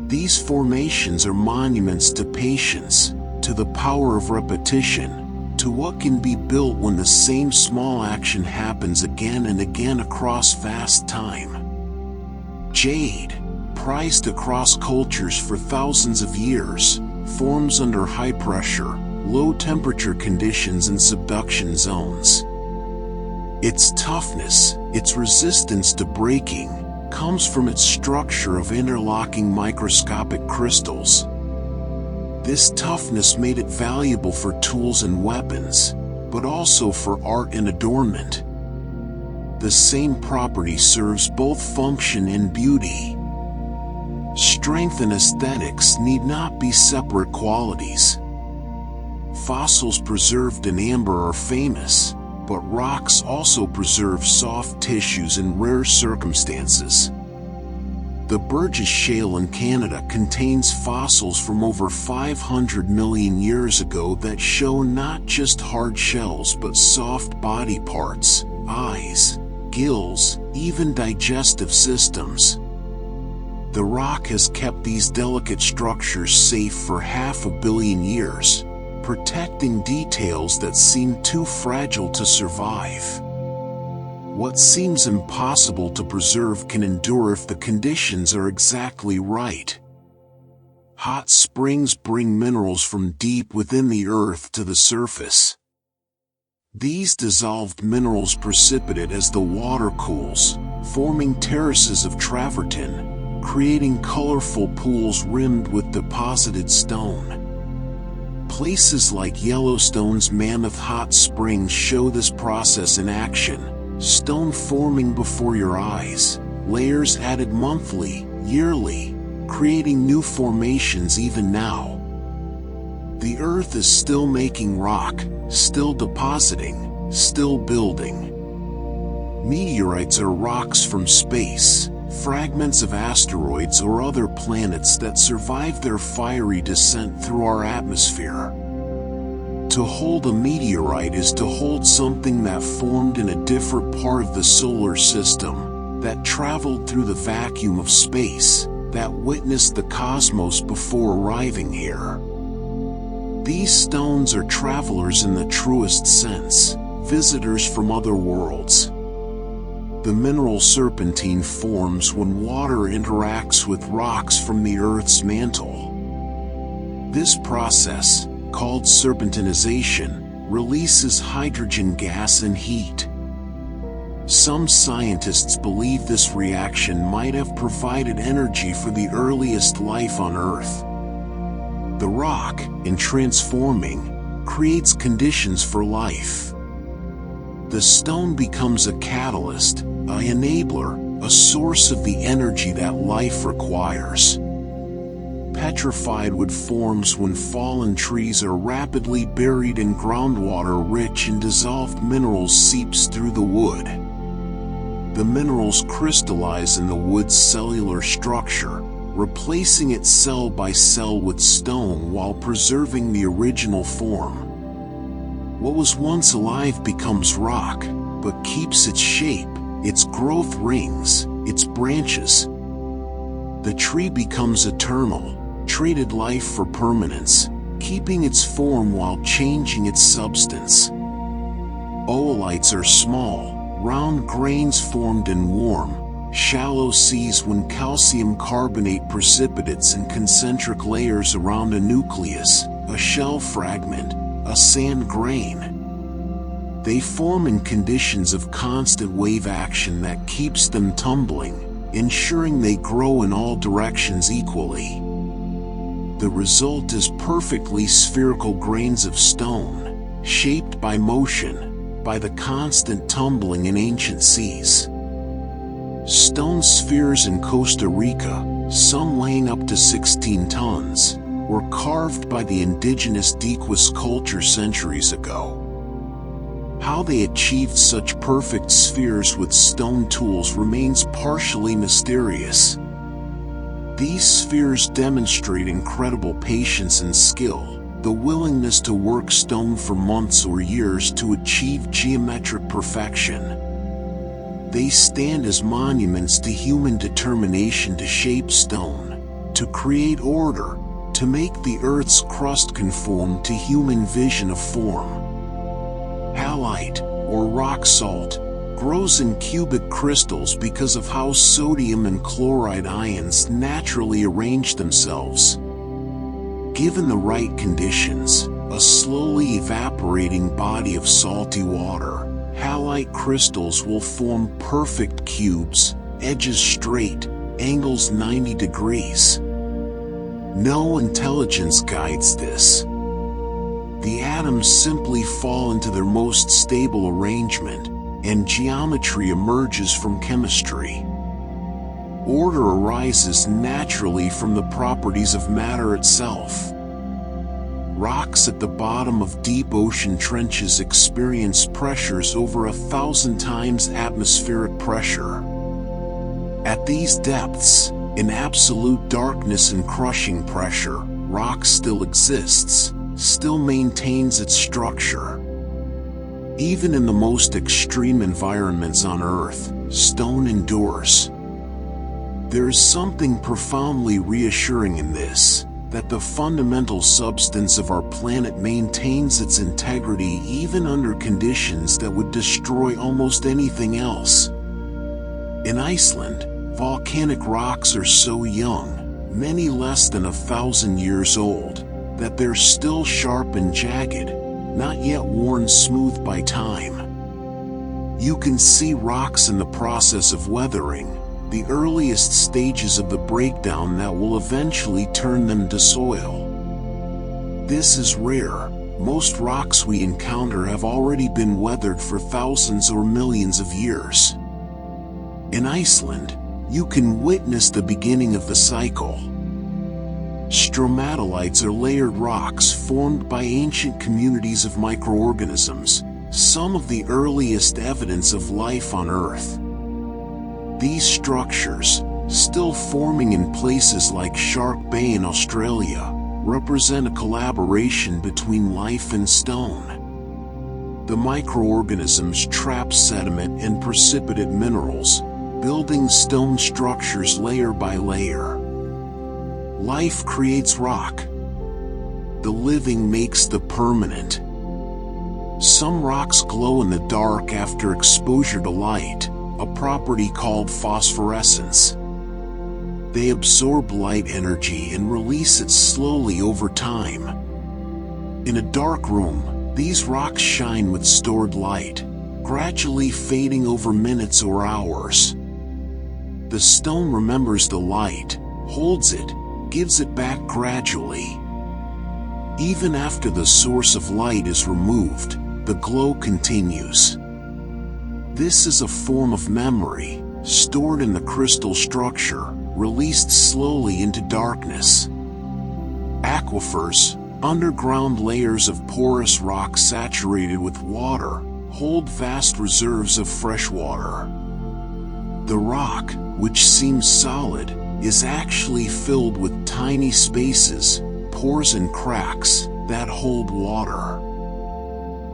These formations are monuments to patience, to the power of repetition, to what can be built when the same small action happens again and again across vast time. Jade, prized across cultures for thousands of years, forms under high pressure, low temperature conditions and subduction zones. Its toughness, its resistance to breaking, comes from its structure of interlocking microscopic crystals. This toughness made it valuable for tools and weapons, but also for art and adornment. The same property serves both function and beauty. Strength and aesthetics need not be separate qualities. Fossils preserved in amber are famous, but rocks also preserve soft tissues in rare circumstances. The Burgess Shale in Canada contains fossils from over 500 million years ago that show not just hard shells but soft body parts, eyes, gills, even digestive systems. The rock has kept these delicate structures safe for 500 million years, protecting details that seem too fragile to survive. What seems impossible to preserve can endure if the conditions are exactly right. Hot springs bring minerals from deep within the earth to the surface. These dissolved minerals precipitate as the water cools, forming terraces of travertine, creating colorful pools rimmed with deposited stone. Places like Yellowstone's Mammoth Hot Springs show this process in action. Stone forming before your eyes, layers added monthly, yearly, creating new formations even now. The earth is still making rock, still depositing, still building. Meteorites are rocks from space, fragments of asteroids or other planets that survive their fiery descent through our atmosphere. To hold a meteorite is to hold something that formed in a different part of the solar system, that traveled through the vacuum of space, that witnessed the cosmos before arriving here. These stones are travelers in the truest sense, visitors from other worlds. The mineral serpentine forms when water interacts with rocks from the Earth's mantle. This process, called serpentinization, releases hydrogen gas and heat. Some scientists believe this reaction might have provided energy for the earliest life on Earth. The rock, in transforming, creates conditions for life. The stone becomes a catalyst, an enabler, a source of the energy that life requires. Petrified wood forms when fallen trees are rapidly buried in groundwater rich in dissolved minerals seeps through the wood. The minerals crystallize in the wood's cellular structure, replacing it cell by cell with stone while preserving the original form. What was once alive becomes rock, but keeps its shape, its growth rings, its branches. The tree becomes eternal, traded life for permanence, keeping its form while changing its substance. Oolites are small, round grains formed in warm, shallow seas when calcium carbonate precipitates in concentric layers around a nucleus, a shell fragment, a sand grain. They form in conditions of constant wave action that keeps them tumbling, ensuring they grow in all directions equally. The result is perfectly spherical grains of stone, shaped by motion, by the constant tumbling in ancient seas. Stone spheres in Costa Rica, some weighing up to 16 tons, were carved by the indigenous Dequas culture centuries ago. How they achieved such perfect spheres with stone tools remains partially mysterious. These spheres demonstrate incredible patience and skill, the willingness to work stone for months or years to achieve geometric perfection. They stand as monuments to human determination to shape stone, to create order, to make the Earth's crust conform to human vision of form. Halite, or rock salt, grows in cubic crystals because of how sodium and chloride ions naturally arrange themselves. Given the right conditions, a slowly evaporating body of salty water, halite crystals will form perfect cubes, edges straight, angles 90 degrees. No intelligence guides this. The atoms simply fall into their most stable arrangement, and geometry emerges from chemistry. Order arises naturally from the properties of matter itself. Rocks at the bottom of deep ocean trenches experience pressures over 1,000 times atmospheric pressure. At these depths, in absolute darkness and crushing pressure, rock still exists, still maintains its structure. Even in the most extreme environments on Earth, stone endures. There is something profoundly reassuring in this, that the fundamental substance of our planet maintains its integrity even under conditions that would destroy almost anything else. In Iceland, volcanic rocks are so young, many less than 1,000 years old, that they're still sharp and jagged, not yet worn smooth by time. You can see rocks in the process of weathering, the earliest stages of the breakdown that will eventually turn them to soil. This is rare. Most rocks we encounter have already been weathered for thousands or millions of years. In Iceland, you can witness the beginning of the cycle. Stromatolites are layered rocks formed by ancient communities of microorganisms, some of the earliest evidence of life on Earth. These structures, still forming in places like Shark Bay in Australia, represent a collaboration between life and stone. The microorganisms trap sediment and precipitate minerals, building stone structures layer by layer. Life creates rock. The living makes the permanent. Some rocks glow in the dark after exposure to light, a property called phosphorescence. They absorb light energy and release it slowly over time. In a dark room, these rocks shine with stored light, gradually fading over minutes or hours. The stone remembers the light, holds it, gives it back gradually. Even after the source of light is removed, the glow continues. This is a form of memory, stored in the crystal structure, released slowly into darkness. Aquifers, underground layers of porous rock saturated with water, hold vast reserves of fresh water. The rock, which seems solid, is actually filled with tiny spaces, pores and cracks, that hold water.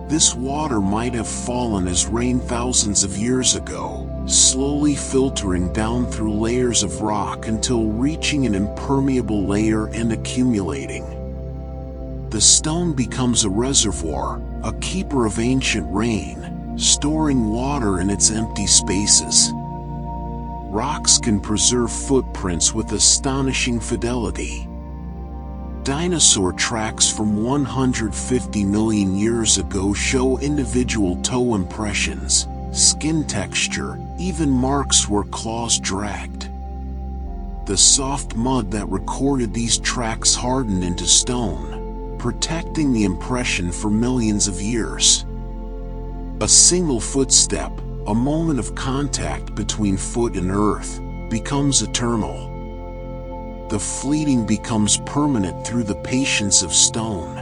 This water might have fallen as rain thousands of years ago, slowly filtering down through layers of rock until reaching an impermeable layer and accumulating. The stone becomes a reservoir, a keeper of ancient rain, storing water in its empty spaces. Rocks can preserve footprints with astonishing fidelity. Dinosaur tracks from 150 million years ago show individual toe impressions, skin texture, even marks where claws dragged. The soft mud that recorded these tracks hardened into stone, protecting the impression for millions of years. A single footstep, a moment of contact between foot and earth, becomes eternal. The fleeting becomes permanent through the patience of stone.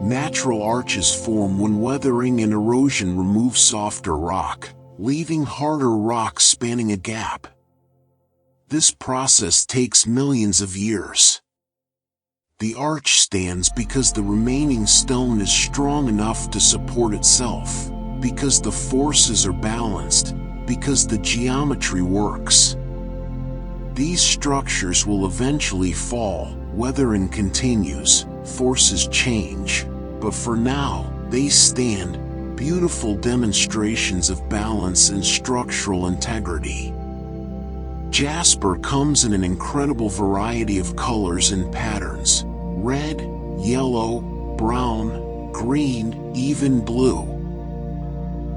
Natural arches form when weathering and erosion remove softer rock, leaving harder rock spanning a gap. This process takes millions of years. The arch stands because the remaining stone is strong enough to support itself, because the forces are balanced, because the geometry works. These structures will eventually fall, weathering continues, forces change, but for now, they stand, beautiful demonstrations of balance and structural integrity. Jasper comes in an incredible variety of colors and patterns: red, yellow, brown, green, even blue.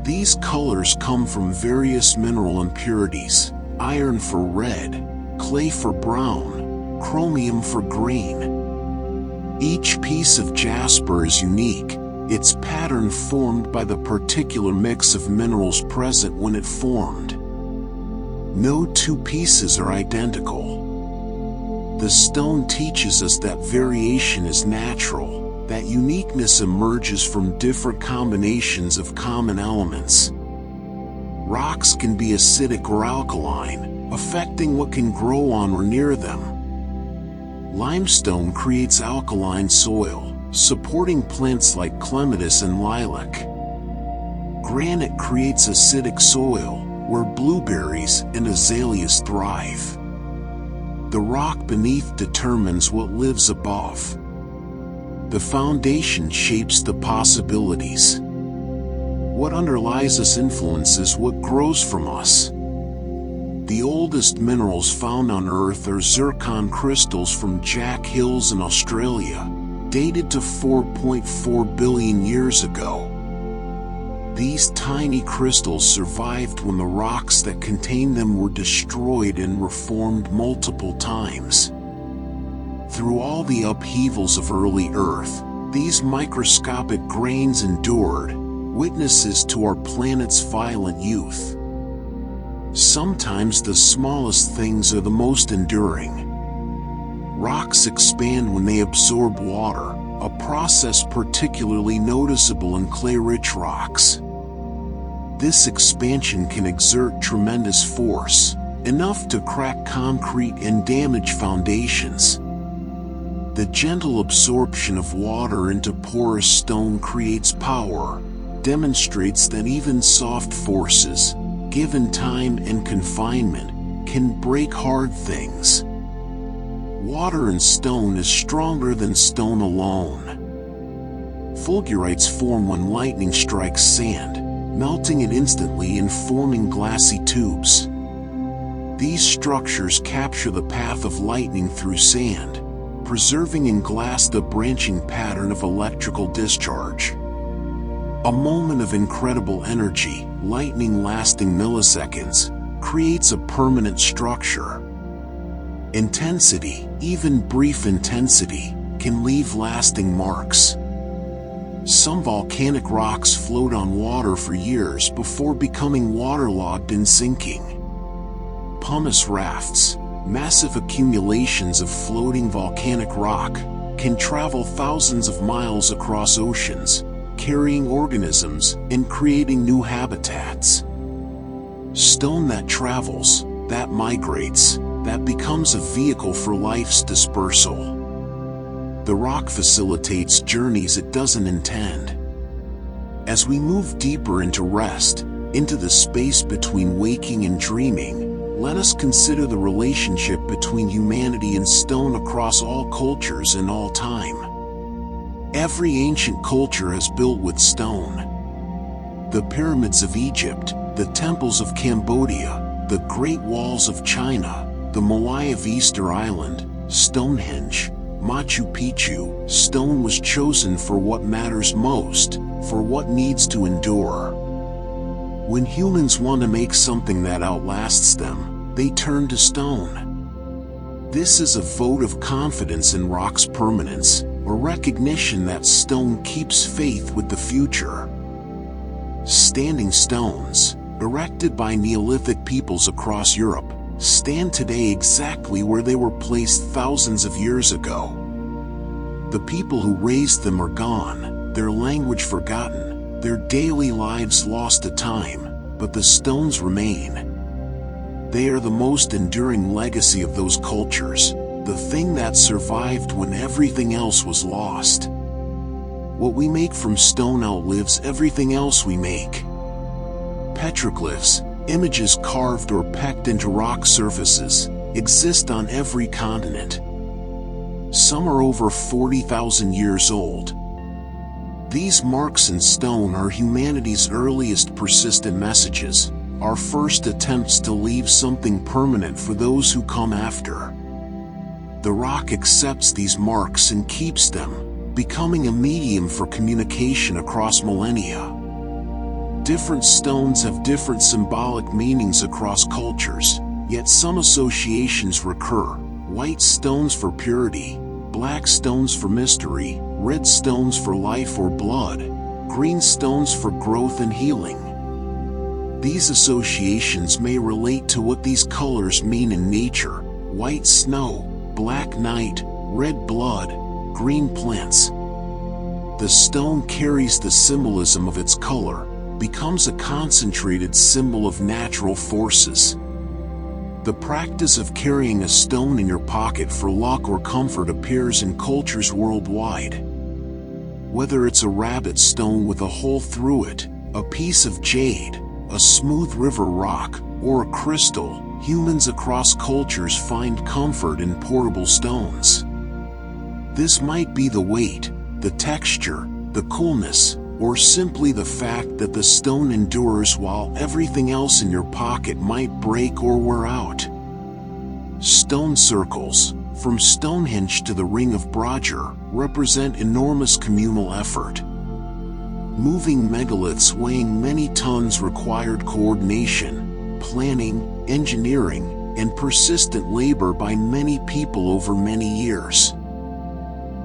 These colors come from various mineral impurities: iron for red, clay for brown, chromium for green. Each piece of jasper is unique, its pattern formed by the particular mix of minerals present when it formed. No two pieces are identical. The stone teaches us that variation is natural, that uniqueness emerges from different combinations of common elements. Rocks can be acidic or alkaline, affecting what can grow on or near them. Limestone creates alkaline soil, supporting plants like clematis and lilac. Granite creates acidic soil, where blueberries and azaleas thrive. The rock beneath determines what lives above. The foundation shapes the possibilities. What underlies us influences what grows from us. The oldest minerals found on Earth are zircon crystals from Jack Hills in Australia, dated to 4.4 billion years ago. These tiny crystals survived when the rocks that contained them were destroyed and reformed multiple times. Through all the upheavals of early Earth, these microscopic grains endured, witnesses to our planet's violent youth. Sometimes the smallest things are the most enduring. Rocks expand when they absorb water, a process particularly noticeable in clay-rich rocks. This expansion can exert tremendous force, enough to crack concrete and damage foundations. The gentle absorption of water into porous stone creates power, demonstrates that even soft forces, given time and confinement, can break hard things. Water in stone is stronger than stone alone. Fulgurites form when lightning strikes sand, melting it instantly and forming glassy tubes. These structures capture the path of lightning through sand, preserving in glass the branching pattern of electrical discharge. A moment of incredible energy, lightning lasting milliseconds, creates a permanent structure. Intensity, even brief intensity, can leave lasting marks. Some volcanic rocks float on water for years before becoming waterlogged and sinking. Pumice rafts, massive accumulations of floating volcanic rock, can travel thousands of miles across oceans, carrying organisms and creating new habitats. Stone that travels, that migrates, that becomes a vehicle for life's dispersal. The rock facilitates journeys it doesn't intend. As we move deeper into rest, into the space between waking and dreaming, let us consider the relationship between humanity and stone across all cultures and all time. Every ancient culture is built with stone. The pyramids of Egypt, the temples of Cambodia, the Great Walls of China, the Moai of Easter Island, Stonehenge, Machu Picchu. Stone was chosen for what matters most, for what needs to endure. When humans want to make something that outlasts them, they turn to stone. This is a vote of confidence in rock's permanence, a recognition that stone keeps faith with the future. Standing stones, erected by Neolithic peoples across Europe, stand today exactly where they were placed thousands of years ago. The people who raised them are gone, their language forgotten, their daily lives lost to time, but the stones remain. They are the most enduring legacy of those cultures, the thing that survived when everything else was lost. What we make from stone outlives everything else we make. Petroglyphs, images carved or pecked into rock surfaces, exist on every continent. Some are over 40,000 years old. These marks in stone are humanity's earliest persistent messages, our first attempts to leave something permanent for those who come after. The rock accepts these marks and keeps them, becoming a medium for communication across millennia. Different stones have different symbolic meanings across cultures, yet some associations recur. White stones for purity, black stones for mystery, red stones for life or blood, green stones for growth and healing. These associations may relate to what these colors mean in nature: white snow, black night, red blood, green plants. The stone carries the symbolism of its color, becomes a concentrated symbol of natural forces. The practice of carrying a stone in your pocket for luck or comfort appears in cultures worldwide. Whether it's a rabbit stone with a hole through it, a piece of jade, a smooth river rock, or a crystal, humans across cultures find comfort in portable stones. This might be the weight, the texture, the coolness, or simply the fact that the stone endures while everything else in your pocket might break or wear out. Stone circles, from Stonehenge to the Ring of Brodger, represent enormous communal effort. Moving megaliths weighing many tons required coordination, planning, engineering, and persistent labor by many people over many years.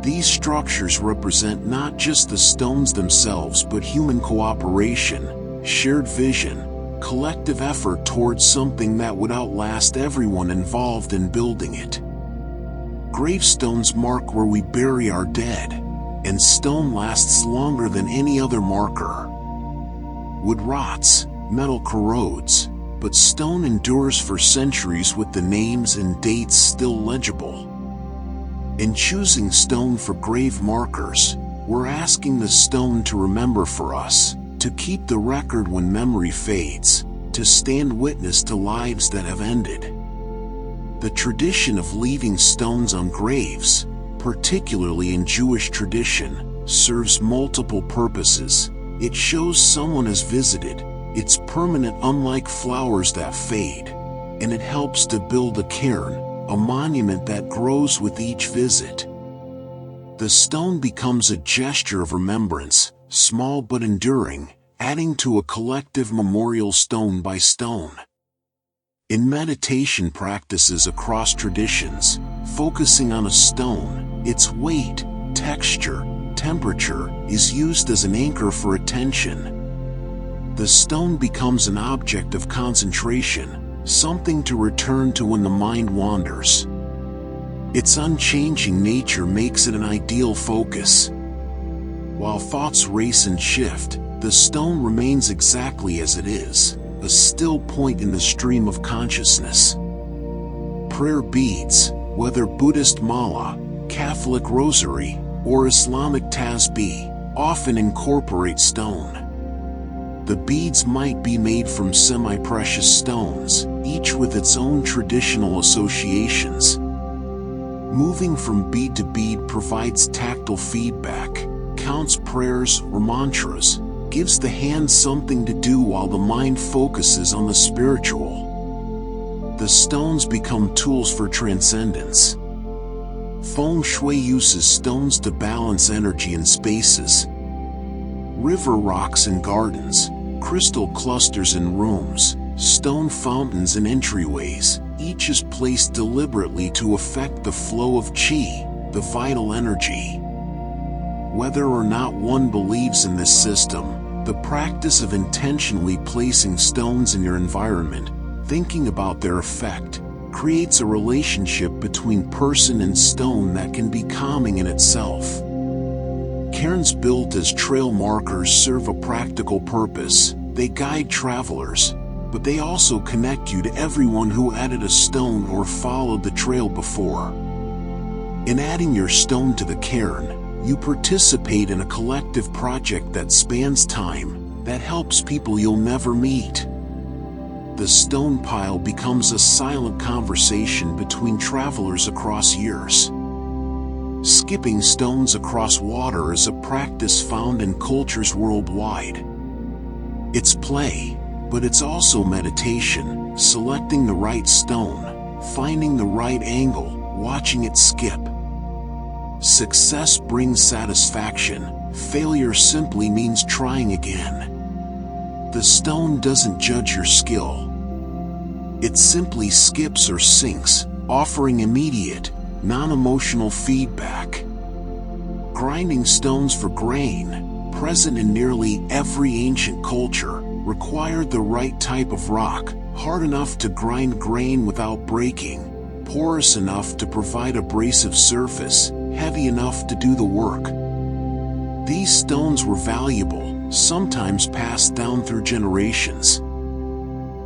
These structures represent not just the stones themselves but human cooperation, shared vision, collective effort towards something that would outlast everyone involved in building it. Gravestones mark where we bury our dead, and stone lasts longer than any other marker. Wood rots, metal corrodes, but stone endures for centuries with the names and dates still legible. In choosing stone for grave markers, we're asking the stone to remember for us, to keep the record when memory fades, to stand witness to lives that have ended. The tradition of leaving stones on graves, particularly in Jewish tradition, serves multiple purposes. It shows someone has visited, it's permanent unlike flowers that fade, and it helps to build a cairn, a monument that grows with each visit. The stone becomes a gesture of remembrance, small but enduring, adding to a collective memorial stone by stone. In meditation practices across traditions, focusing on a stone, Its weight, texture, temperature is used as an anchor for attention. The stone becomes an object of concentration, something to return to when the mind wanders. Its unchanging nature makes it an ideal focus. While thoughts race and shift, the stone remains exactly as it is, a still point in the stream of consciousness. Prayer beads, whether Buddhist mala, Catholic rosary, or Islamic tasbih, often incorporate stone. The beads might be made from semi-precious stones, each with its own traditional associations. Moving from bead to bead provides tactile feedback, counts prayers or mantras, gives the hand something to do while the mind focuses on the spiritual. The stones become tools for transcendence. Feng Shui uses stones to balance energy in spaces. River rocks in gardens, crystal clusters in rooms, stone fountains in entryways, each is placed deliberately to affect the flow of qi, the vital energy. Whether or not one believes in this system, the practice of intentionally placing stones in your environment, thinking about their effect, creates a relationship between person and stone that can be calming in itself. Cairns built as trail markers serve a practical purpose. They guide travelers, but they also connect you to everyone who added a stone or followed the trail before. In adding your stone to the cairn, you participate in a collective project that spans time, that helps people you'll never meet. The stone pile becomes a silent conversation between travelers across years. Skipping stones across water is a practice found in cultures worldwide. It's play, but it's also meditation, selecting the right stone, finding the right angle, watching it skip. Success brings satisfaction, failure simply means trying again. The stone doesn't judge your skill. It simply skips or sinks, offering immediate, non-emotional feedback. Grinding stones for grain, present in nearly every ancient culture, required the right type of rock, hard enough to grind grain without breaking, porous enough to provide abrasive surface, heavy enough to do the work. These stones were valuable, sometimes passed down through generations.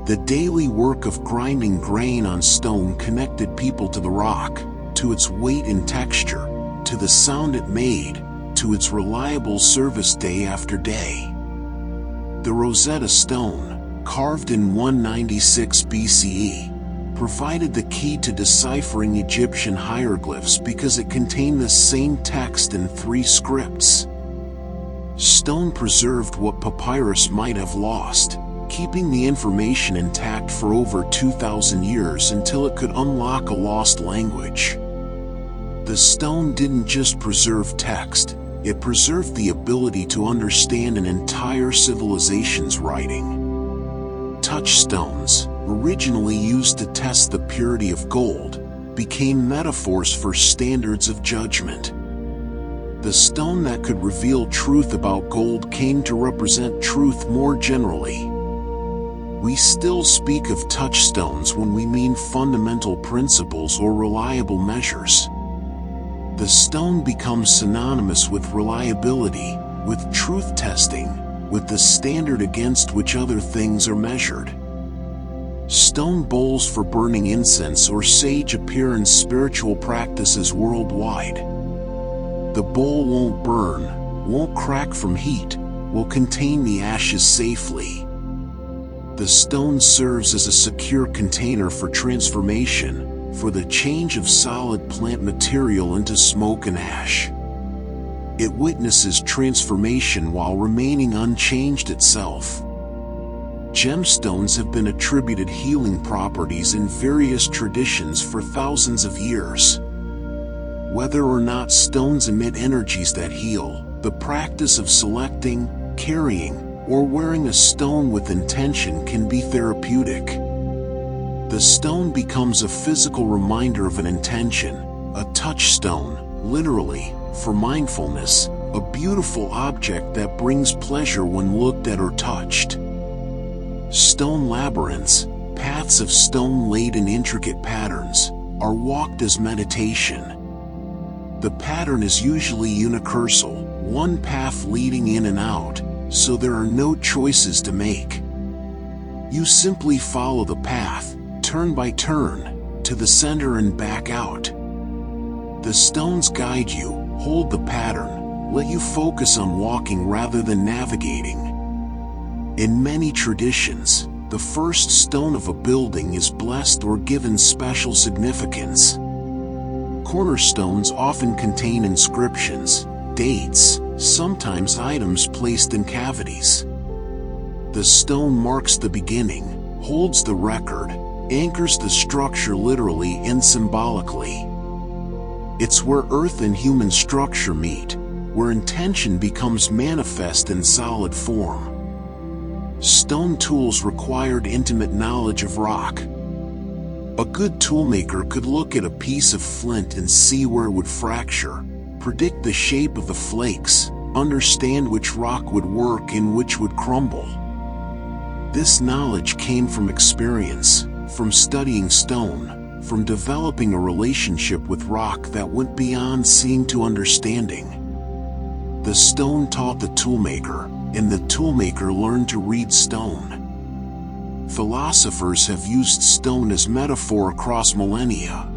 The daily work of grinding grain on stone connected people to the rock, to its weight and texture, to the sound it made, to its reliable service day after day. The Rosetta Stone, carved in 196 BCE, provided the key to deciphering Egyptian hieroglyphs because it contained the same text in 3 scripts. Stone preserved what papyrus might have lost, keeping the information intact for over 2,000 years until it could unlock a lost language. The stone didn't just preserve text, it preserved the ability to understand an entire civilization's writing. Touchstones, originally used to test the purity of gold, became metaphors for standards of judgment. The stone that could reveal truth about gold came to represent truth more generally. We still speak of touchstones when we mean fundamental principles or reliable measures. The stone becomes synonymous with reliability, with truth testing, with the standard against which other things are measured. Stone bowls for burning incense or sage appear in spiritual practices worldwide. The bowl won't burn, won't crack from heat, will contain the ashes safely. The stone serves as a secure container for transformation, for the change of solid plant material into smoke and ash. It witnesses transformation while remaining unchanged itself. Gemstones have been attributed healing properties in various traditions for thousands of years. Whether or not stones emit energies that heal, the practice of selecting, carrying, or wearing a stone with intention can be therapeutic. The stone becomes a physical reminder of an intention, a touchstone, literally, for mindfulness, a beautiful object that brings pleasure when looked at or touched. Stone labyrinths, paths of stone laid in intricate patterns, are walked as meditation. The pattern is usually unicursal, one path leading in and out, so there are no choices to make. You simply follow the path, turn by turn, to the center and back out. The stones guide you, hold the pattern, let you focus on walking rather than navigating. In many traditions, the first stone of a building is blessed or given special significance. Cornerstones often contain inscriptions, dates, sometimes items placed in cavities. The stone marks the beginning, holds the record, anchors the structure literally and symbolically. It's where earth and human structure meet, where intention becomes manifest in solid form. Stone tools required intimate knowledge of rock. A good toolmaker could look at a piece of flint and see where it would fracture, predict the shape of the flakes, understand which rock would work and which would crumble. This knowledge came from experience, from studying stone, from developing a relationship with rock that went beyond seeing to understanding. The stone taught the toolmaker, and the toolmaker learned to read stone. Philosophers have used stone as metaphor across millennia.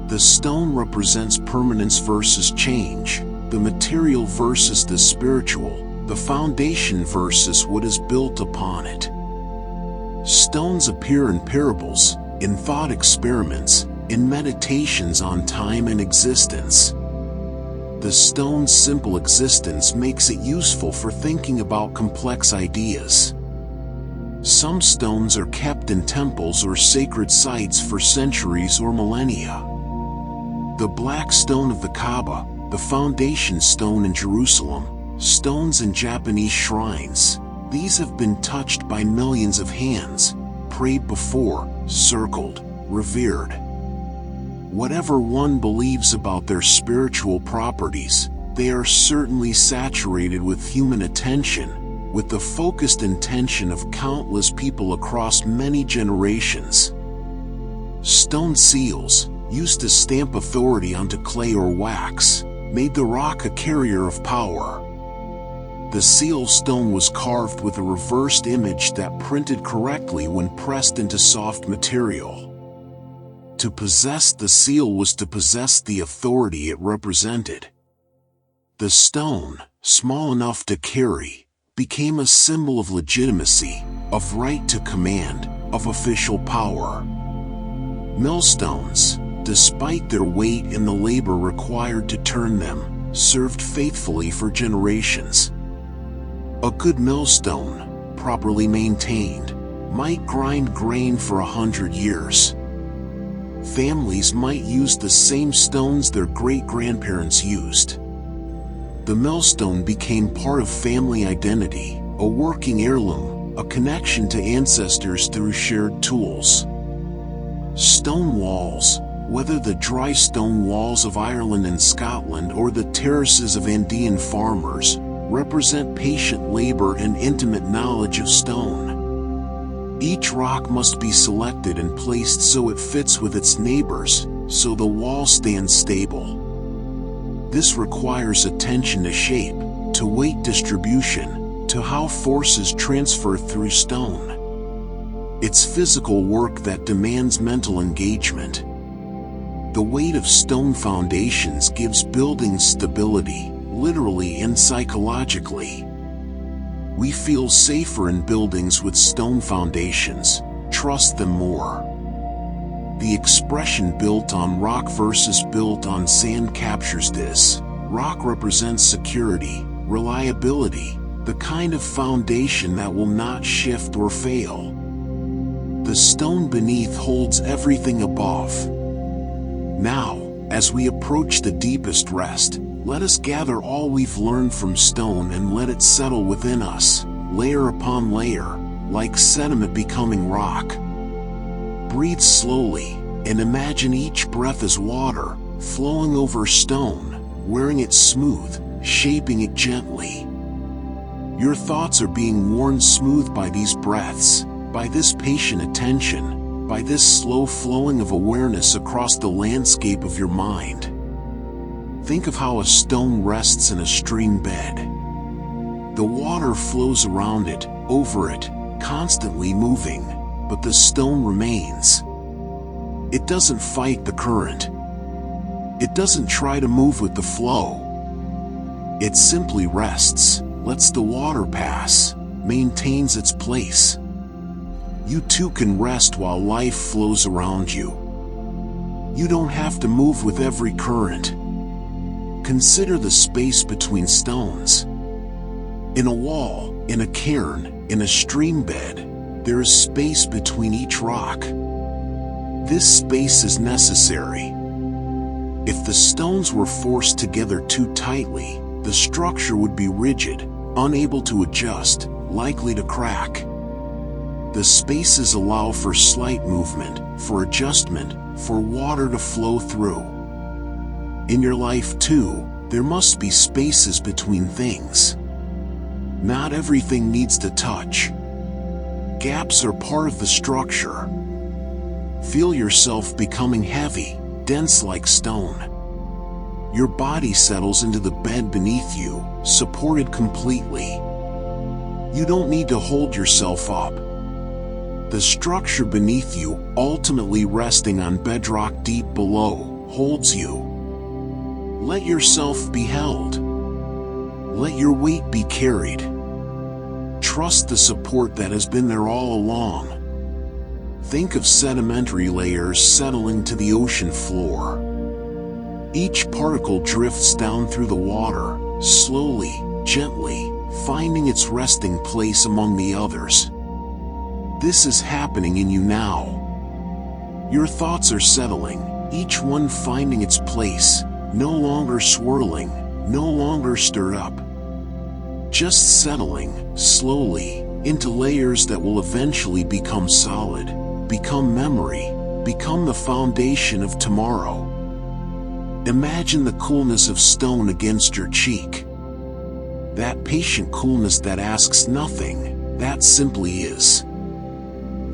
The stone represents permanence versus change, the material versus the spiritual, the foundation versus what is built upon it. Stones appear in parables, in thought experiments, in meditations on time and existence. The stone's simple existence makes it useful for thinking about complex ideas. Some stones are kept in temples or sacred sites for centuries or millennia. The black stone of the Kaaba, the foundation stone in Jerusalem, stones in Japanese shrines, these have been touched by millions of hands, prayed before, circled, revered. Whatever one believes about their spiritual properties, they are certainly saturated with human attention, with the focused intention of countless people across many generations. Stone seals, used to stamp authority onto clay or wax, made the rock a carrier of power. The seal stone was carved with a reversed image that printed correctly when pressed into soft material. To possess the seal was to possess the authority it represented. The stone, small enough to carry, became a symbol of legitimacy, of right to command, of official power. Millstones, despite their weight and the labor required to turn them, served faithfully for generations. A good millstone, properly maintained, might grind grain for 100 years. Families might use the same stones their great-grandparents used. The millstone became part of family identity, a working heirloom, a connection to ancestors through shared tools. Stone walls, whether the dry stone walls of Ireland and Scotland or the terraces of Andean farmers, represent patient labor and intimate knowledge of stone. Each rock must be selected and placed so it fits with its neighbors, so the wall stands stable. This requires attention to shape, to weight distribution, to how forces transfer through stone. It's physical work that demands mental engagement. The weight of stone foundations gives buildings stability, literally and psychologically. We feel safer in buildings with stone foundations, trust them more. The expression built on rock versus built on sand captures this. Rock represents security, reliability, the kind of foundation that will not shift or fail. The stone beneath holds everything above. Now, as we approach the deepest rest, let us gather all we've learned from stone and let it settle within us, layer upon layer, like sediment becoming rock. Breathe slowly, and imagine each breath as water, flowing over stone, wearing it smooth, shaping it gently. Your thoughts are being worn smooth by these breaths, by this patient attention, by this slow flowing of awareness across the landscape of your mind. Think of how a stone rests in a stream bed. The water flows around it, over it, constantly moving, but the stone remains. It doesn't fight the current. It doesn't try to move with the flow. It simply rests, lets the water pass, maintains its place. You too can rest while life flows around you. You don't have to move with every current. Consider the space between stones. In a wall, in a cairn, in a stream bed, there is space between each rock. This space is necessary. If the stones were forced together too tightly, the structure would be rigid, unable to adjust, likely to crack. The spaces allow for slight movement, for adjustment, for water to flow through. In your life too, there must be spaces between things. Not everything needs to touch. Gaps are part of the structure. Feel yourself becoming heavy, dense like stone. Your body settles into the bed beneath you, supported completely. You don't need to hold yourself up. The structure beneath you, ultimately resting on bedrock deep below, holds you. Let yourself be held. Let your weight be carried. Trust the support that has been there all along. Think of sedimentary layers settling to the ocean floor. Each particle drifts down through the water, slowly, gently, finding its resting place among the others. This is happening in you now. Your thoughts are settling, each one finding its place, no longer swirling, no longer stirred up. Just settling, slowly, into layers that will eventually become solid, become memory, become the foundation of tomorrow. Imagine the coolness of stone against your cheek. That patient coolness that asks nothing, that simply is.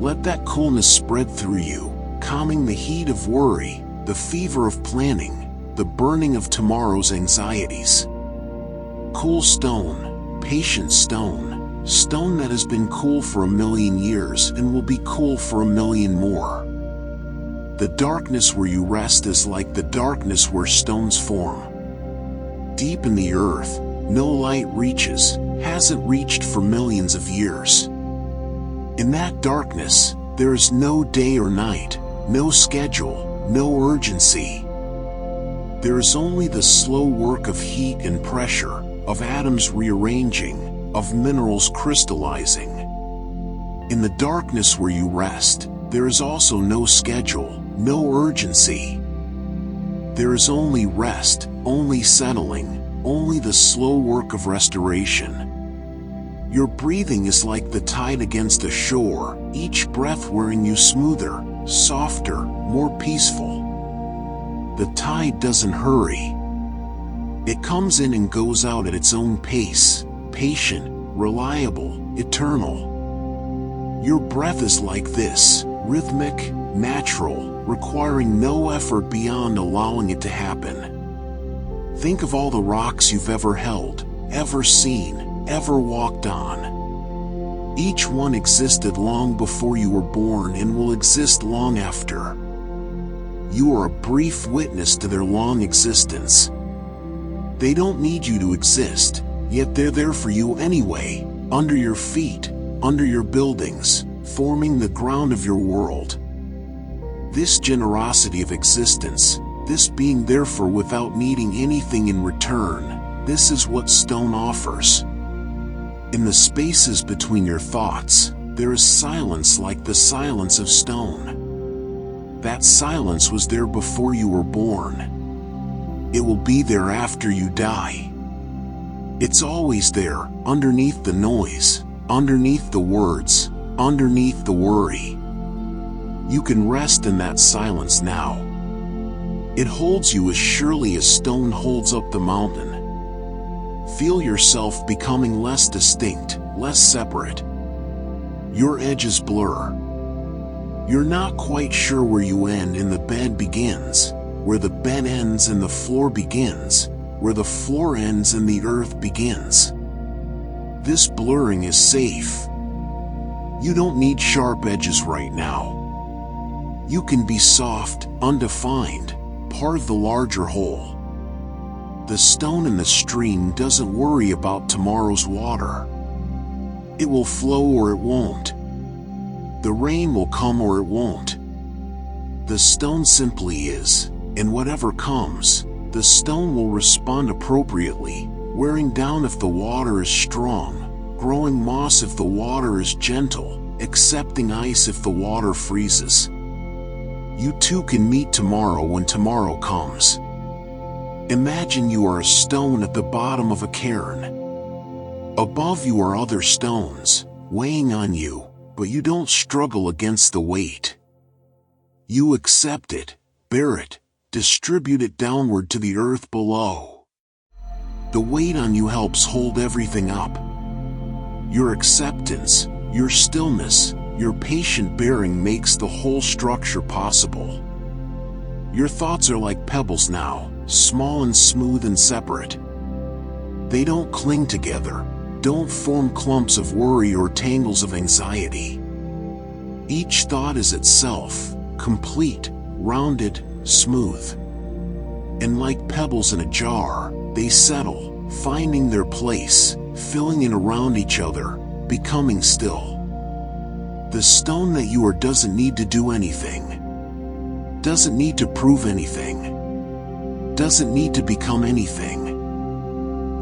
Let that coolness spread through you, calming the heat of worry, the fever of planning, the burning of tomorrow's anxieties. Cool stone, patient stone, stone that has been cool for 1,000,000 years and will be cool for 1,000,000 more. The darkness where you rest is like the darkness where stones form. Deep in the earth, no light reaches, hasn't reached for millions of years. In that darkness, there is no day or night, no schedule, no urgency. There is only the slow work of heat and pressure, of atoms rearranging, of minerals crystallizing. In the darkness where you rest, there is also no schedule, no urgency. There is only rest, only settling, only the slow work of restoration. Your breathing is like the tide against the shore, each breath wearing you smoother, softer, more peaceful. The tide doesn't hurry. It comes in and goes out at its own pace, patient, reliable, eternal. Your breath is like this, rhythmic, natural, requiring no effort beyond allowing it to happen. Think of all the rocks you've ever held, ever seen, ever walked on. Each one existed long before you were born and will exist long after. You are a brief witness to their long existence. They don't need you to exist, yet they're there for you anyway, under your feet, under your buildings, forming the ground of your world. This generosity of existence, this being there for without needing anything in return, this is what stone offers. In the spaces between your thoughts, there is silence like the silence of stone. That silence was there before you were born. It will be there after you die. It's always there, underneath the noise, underneath the words, underneath the worry. You can rest in that silence now. It holds you as surely as stone holds up the mountain. Feel yourself becoming less distinct, less separate. Your edges blur. You're not quite sure where you end and the bed begins, where the bed ends and the floor begins, where the floor ends and the earth begins. This blurring is safe. You don't need sharp edges right now. You can be soft, undefined, part of the larger whole. The stone in the stream doesn't worry about tomorrow's water. It will flow or it won't. The rain will come or it won't. The stone simply is, and whatever comes, the stone will respond appropriately, wearing down if the water is strong, growing moss if the water is gentle, accepting ice if the water freezes. You too can meet tomorrow when tomorrow comes. Imagine you are a stone at the bottom of a cairn. Above you are other stones, weighing on you, but you don't struggle against the weight. You accept it, bear it, distribute it downward to the earth below. The weight on you helps hold everything up. Your acceptance, your stillness, your patient bearing makes the whole structure possible. Your thoughts are like pebbles now, small and smooth and separate. They don't cling together, don't form clumps of worry or tangles of anxiety. Each thought is itself, complete, rounded, smooth. And like pebbles in a jar, they settle, finding their place, filling in around each other, becoming still. The stone that you are doesn't need to do anything, doesn't need to prove anything, doesn't need to become anything.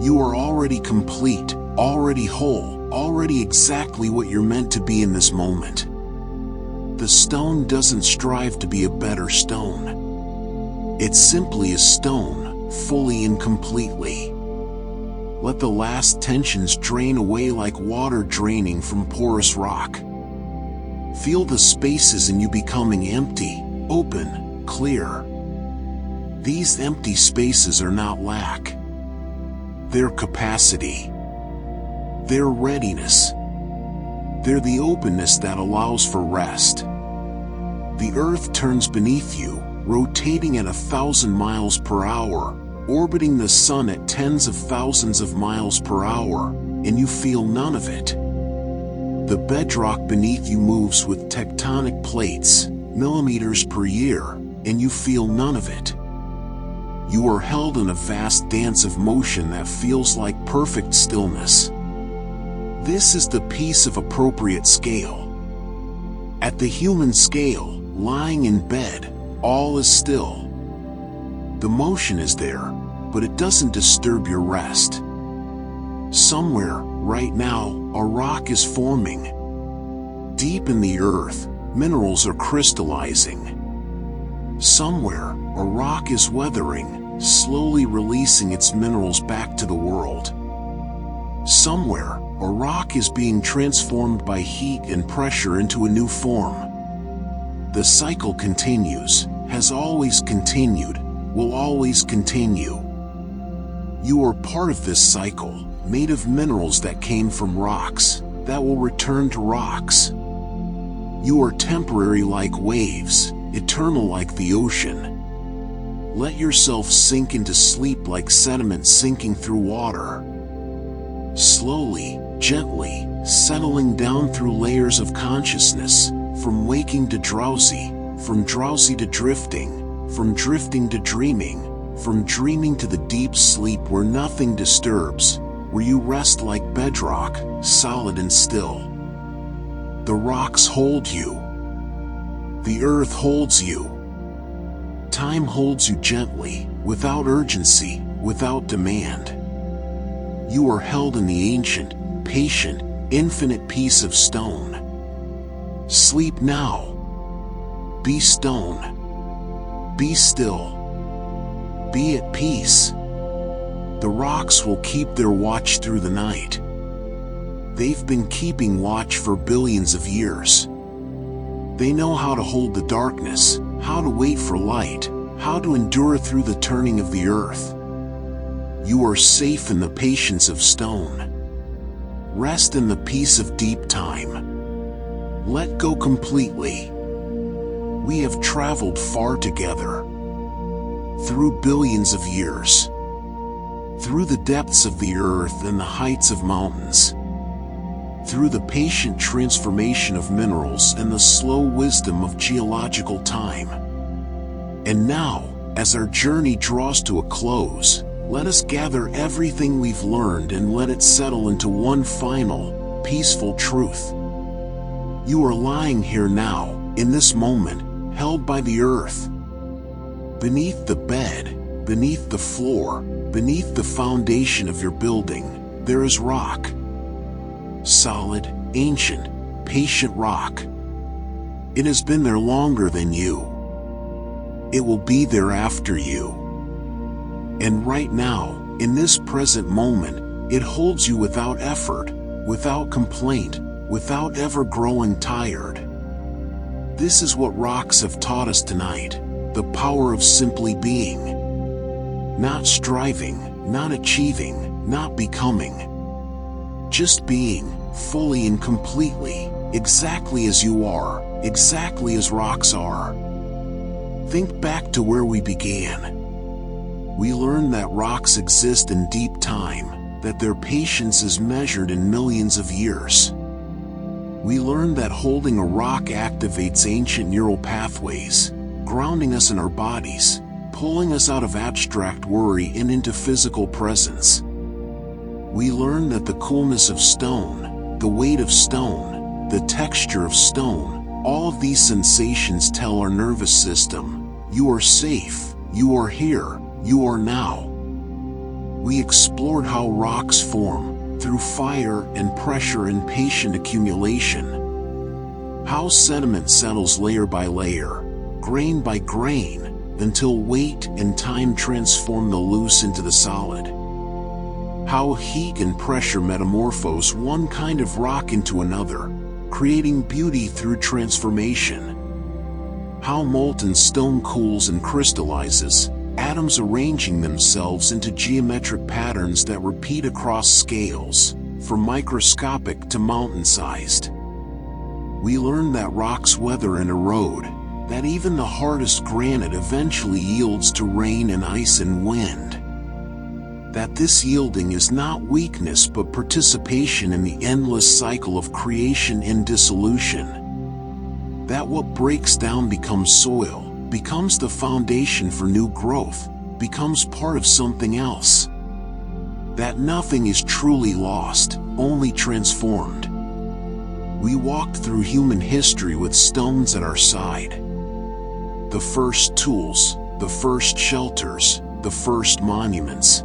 You are already complete, already whole, already exactly what you're meant to be in this moment. The stone doesn't strive to be a better stone. It's simply a stone, fully and completely. Let the last tensions drain away like water draining from porous rock. Feel the spaces in you becoming empty, open, clear. These empty spaces are not lack. They're capacity. They're readiness. They're the openness that allows for rest. The earth turns beneath you, rotating at 1,000 miles per hour, orbiting the sun at tens of thousands of miles per hour, and you feel none of it. The bedrock beneath you moves with tectonic plates, millimeters per year, and you feel none of it. You are held in a vast dance of motion that feels like perfect stillness. This is the peace of appropriate scale. At the human scale, lying in bed, all is still. The motion is there, but it doesn't disturb your rest. Somewhere, right now, a rock is forming. Deep in the earth, minerals are crystallizing. Somewhere, a rock is weathering, slowly releasing its minerals back to the world. Somewhere, a rock is being transformed by heat and pressure into a new form. The cycle continues, has always continued, will always continue. You are part of this cycle, made of minerals that came from rocks, that will return to rocks. You are temporary like waves, eternal like the ocean. Let yourself sink into sleep like sediment sinking through water. Slowly, gently, settling down through layers of consciousness, from waking to drowsy, from drowsy to drifting, from drifting to dreaming, from dreaming to the deep sleep where nothing disturbs, where you rest like bedrock, solid and still. The rocks hold you. The earth holds you. Time holds you gently, without urgency, without demand. You are held in the ancient, patient, infinite peace of stone. Sleep now. Be stone. Be still. Be at peace. The rocks will keep their watch through the night. They've been keeping watch for billions of years. They know how to hold the darkness, how to wait for light, how to endure through the turning of the earth. You are safe in the patience of stone. Rest in the peace of deep time. Let go completely. We have traveled far together, through billions of years, through the depths of the earth and the heights of mountains, through the patient transformation of minerals and the slow wisdom of geological time. And now, as our journey draws to a close, let us gather everything we've learned and let it settle into one final, peaceful truth. You are lying here now, in this moment, held by the earth. Beneath the bed, beneath the floor, beneath the foundation of your building, there is rock. Solid, ancient, patient rock. It has been there longer than you. It will be there after you. And right now, in this present moment, it holds you without effort, without complaint, without ever growing tired. This is what rocks have taught us tonight, the power of simply being. Not striving, not achieving, not becoming. Just being, fully and completely, exactly as you are, exactly as rocks are. Think back to where we began. We learned that rocks exist in deep time, that their patience is measured in millions of years. We learned that holding a rock activates ancient neural pathways, grounding us in our bodies, pulling us out of abstract worry and into physical presence. We learned that the coolness of stone, the weight of stone, the texture of stone, all of these sensations tell our nervous system, you are safe, you are here, you are now. We explored how rocks form, through fire and pressure and patient accumulation. How sediment settles layer by layer, grain by grain, until weight and time transform the loose into the solid. How heat and pressure metamorphose one kind of rock into another, creating beauty through transformation. How molten stone cools and crystallizes, atoms arranging themselves into geometric patterns that repeat across scales, from microscopic to mountain-sized. We learn that rocks weather and erode, that even the hardest granite eventually yields to rain and ice and wind. That this yielding is not weakness but participation in the endless cycle of creation and dissolution. That what breaks down becomes soil, becomes the foundation for new growth, becomes part of something else. That nothing is truly lost, only transformed. We walked through human history with stones at our side. The first tools, the first shelters, the first monuments.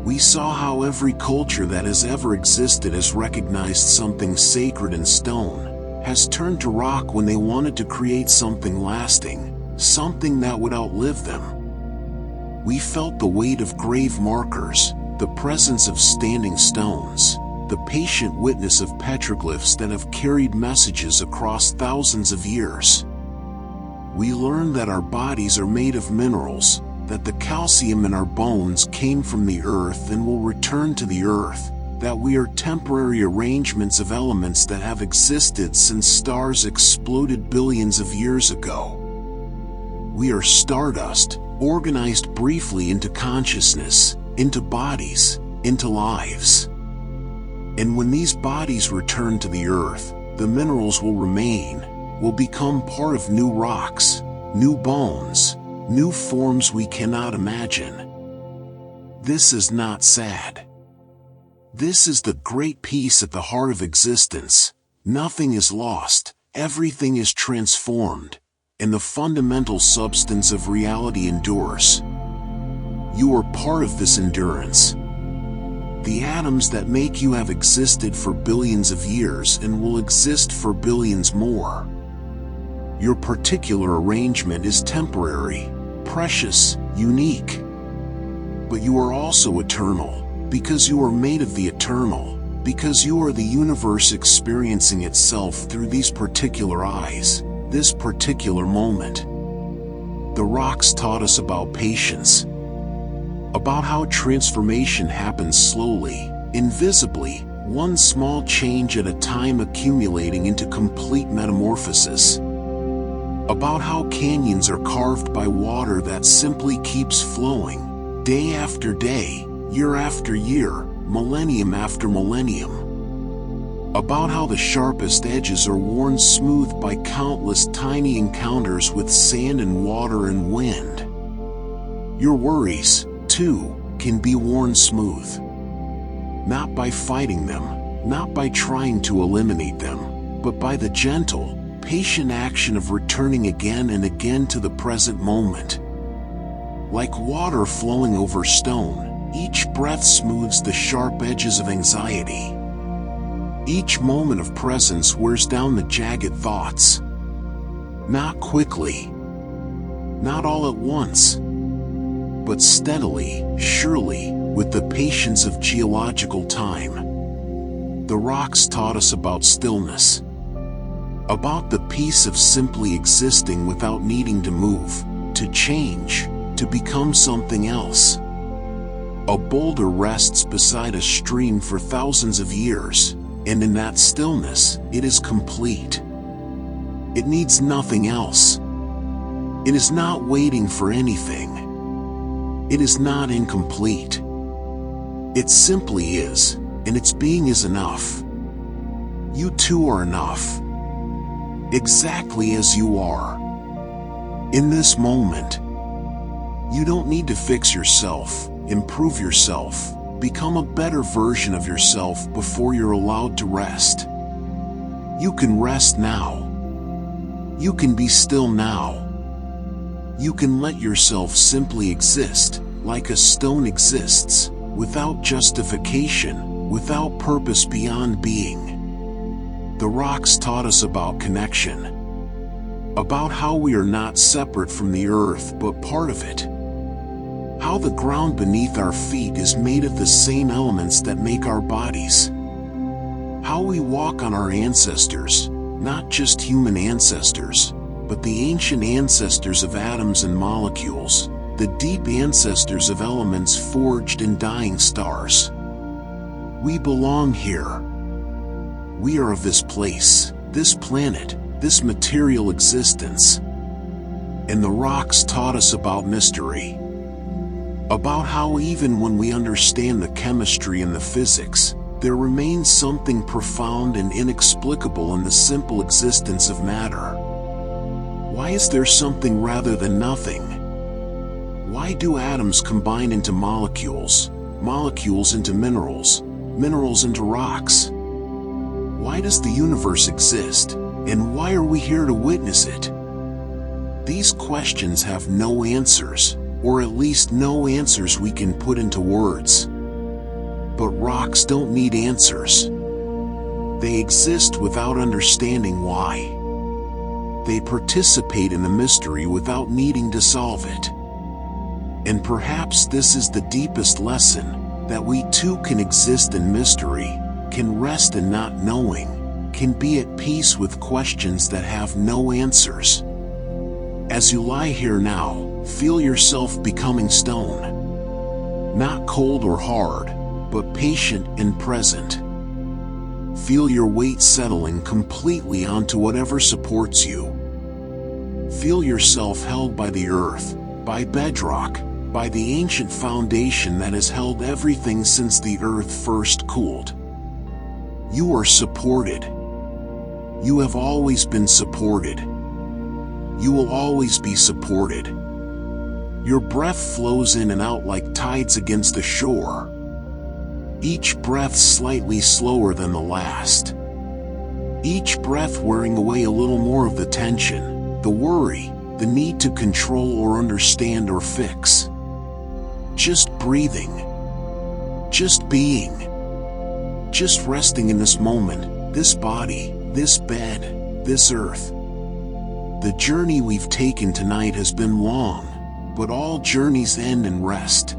We saw how every culture that has ever existed has recognized something sacred in stone, has turned to rock when they wanted to create something lasting, something that would outlive them. We felt the weight of grave markers, the presence of standing stones, the patient witness of petroglyphs that have carried messages across thousands of years. We learned that our bodies are made of minerals, that the calcium in our bones came from the earth and will return to the earth, that we are temporary arrangements of elements that have existed since stars exploded billions of years ago. We are stardust, organized briefly into consciousness, into bodies, into lives. And when these bodies return to the earth, the minerals will remain, will become part of new rocks, new bones, new forms we cannot imagine. This is not sad. This is the great peace at the heart of existence. Nothing is lost, everything is transformed, and the fundamental substance of reality endures. You are part of this endurance. The atoms that make you have existed for billions of years and will exist for billions more. Your particular arrangement is temporary, precious, unique. But you are also eternal, because you are made of the eternal, because you are the universe experiencing itself through these particular eyes, this particular moment. The rocks taught us about patience, about how transformation happens slowly, invisibly, one small change at a time accumulating into complete metamorphosis. About how canyons are carved by water that simply keeps flowing, day after day, year after year, millennium after millennium. About how the sharpest edges are worn smooth by countless tiny encounters with sand and water and wind. Your worries, too, can be worn smooth. Not by fighting them, not by trying to eliminate them, but by the gentle, patient action of returning again and again to the present moment. Like water flowing over stone, each breath smooths the sharp edges of anxiety. Each moment of presence wears down the jagged thoughts. Not quickly, not all at once, but steadily, surely, with the patience of geological time. The rocks taught us about stillness, about the peace of simply existing without needing to move, to change, to become something else. A boulder rests beside a stream for thousands of years, and in that stillness, it is complete. It needs nothing else. It is not waiting for anything. It is not incomplete. It simply is, and its being is enough. You too are enough. Exactly as you are. In this moment, you don't need to fix yourself, improve yourself, become a better version of yourself before you're allowed to rest. You can rest now. You can be still now. You can let yourself simply exist, like a stone exists, without justification, without purpose beyond being. The rocks taught us about connection, about how we are not separate from the earth but part of it. How the ground beneath our feet is made of the same elements that make our bodies. How we walk on our ancestors, not just human ancestors, but the ancient ancestors of atoms and molecules, the deep ancestors of elements forged in dying stars. We belong here. We are of this place, this planet, this material existence. And the rocks taught us about mystery. About how even when we understand the chemistry and the physics, there remains something profound and inexplicable in the simple existence of matter. Why is there something rather than nothing? Why do atoms combine into molecules, molecules into minerals, minerals into rocks? Why does the universe exist, and why are we here to witness it? These questions have no answers, or at least no answers we can put into words. But rocks don't need answers. They exist without understanding why. They participate in the mystery without needing to solve it. And perhaps this is the deepest lesson, that we too can exist in mystery, can rest in not knowing, can be at peace with questions that have no answers. As you lie here now, feel yourself becoming stone. Not cold or hard, but patient and present. Feel your weight settling completely onto whatever supports you. Feel yourself held by the earth, by bedrock, by the ancient foundation that has held everything since the earth first cooled. You are supported. You have always been supported. You will always be supported. Your breath flows in and out like tides against the shore. Each breath slightly slower than the last. Each breath wearing away a little more of the tension, the worry, the need to control or understand or fix. Just breathing. Just being. Just resting in this moment, this body, this bed, this earth. The journey we've taken tonight has been long, but all journeys end in rest.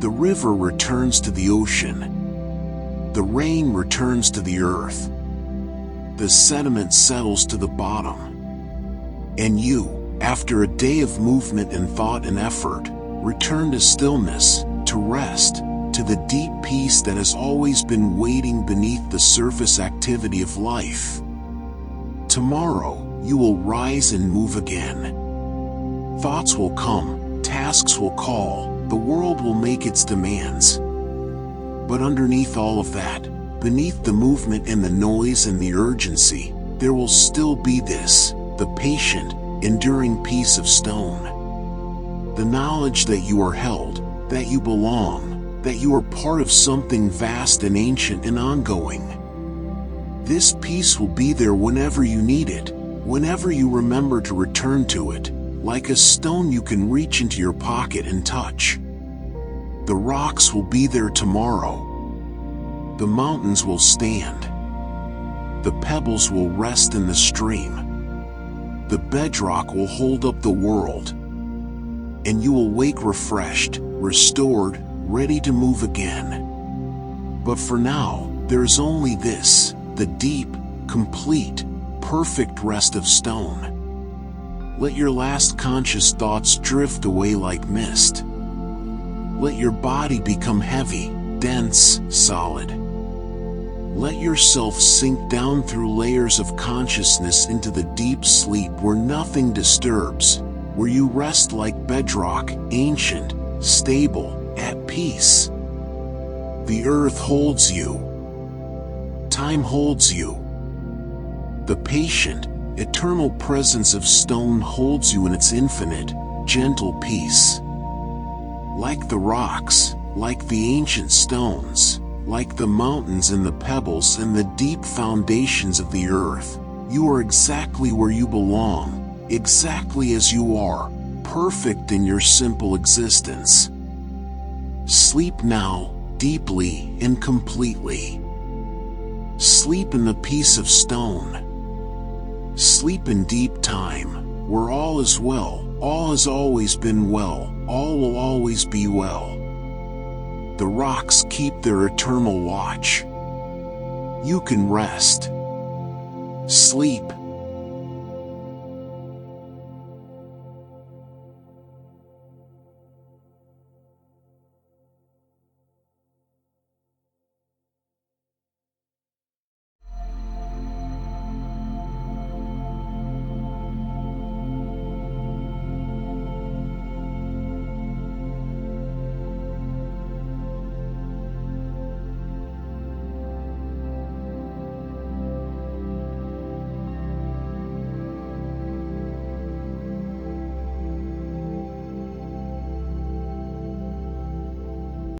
The river returns to the ocean. The rain returns to the earth. The sediment settles to the bottom. And you, After a day of movement and thought and effort, return to stillness, to rest, to the deep peace that has always been waiting beneath the surface activity of life. Tomorrow, you will rise and move again. Thoughts will come, tasks will call, the world will make its demands. But underneath all of that, beneath the movement and the noise and the urgency, there will still be this, the patient, enduring peace of stone. The knowledge that you are held, that you belong, that you are part of something vast and ancient and ongoing. This peace will be there whenever you need it, whenever you remember to return to it, like a stone you can reach into your pocket and touch. The rocks will be there tomorrow. The mountains will stand. The pebbles will rest in the stream. The bedrock will hold up the world. And you will wake refreshed, restored, ready to move again. But for now, there is only this, the deep, complete, perfect rest of stone. Let your last conscious thoughts drift away like mist. Let your body become heavy, dense, solid. Let yourself sink down through layers of consciousness into the deep sleep where nothing disturbs, where you rest like bedrock, ancient, stable, at peace. The earth holds you. Time holds you. The patient, eternal presence of stone holds you in its infinite, gentle peace. Like the rocks, like the ancient stones, like the mountains and the pebbles and the deep foundations of the earth, you are exactly where you belong, exactly as you are, perfect in your simple existence. Sleep now, deeply and completely. Sleep in the peace of stone. Sleep in deep time, where all is well, all has always been well, all will always be well. The rocks keep their eternal watch. You can rest. Sleep.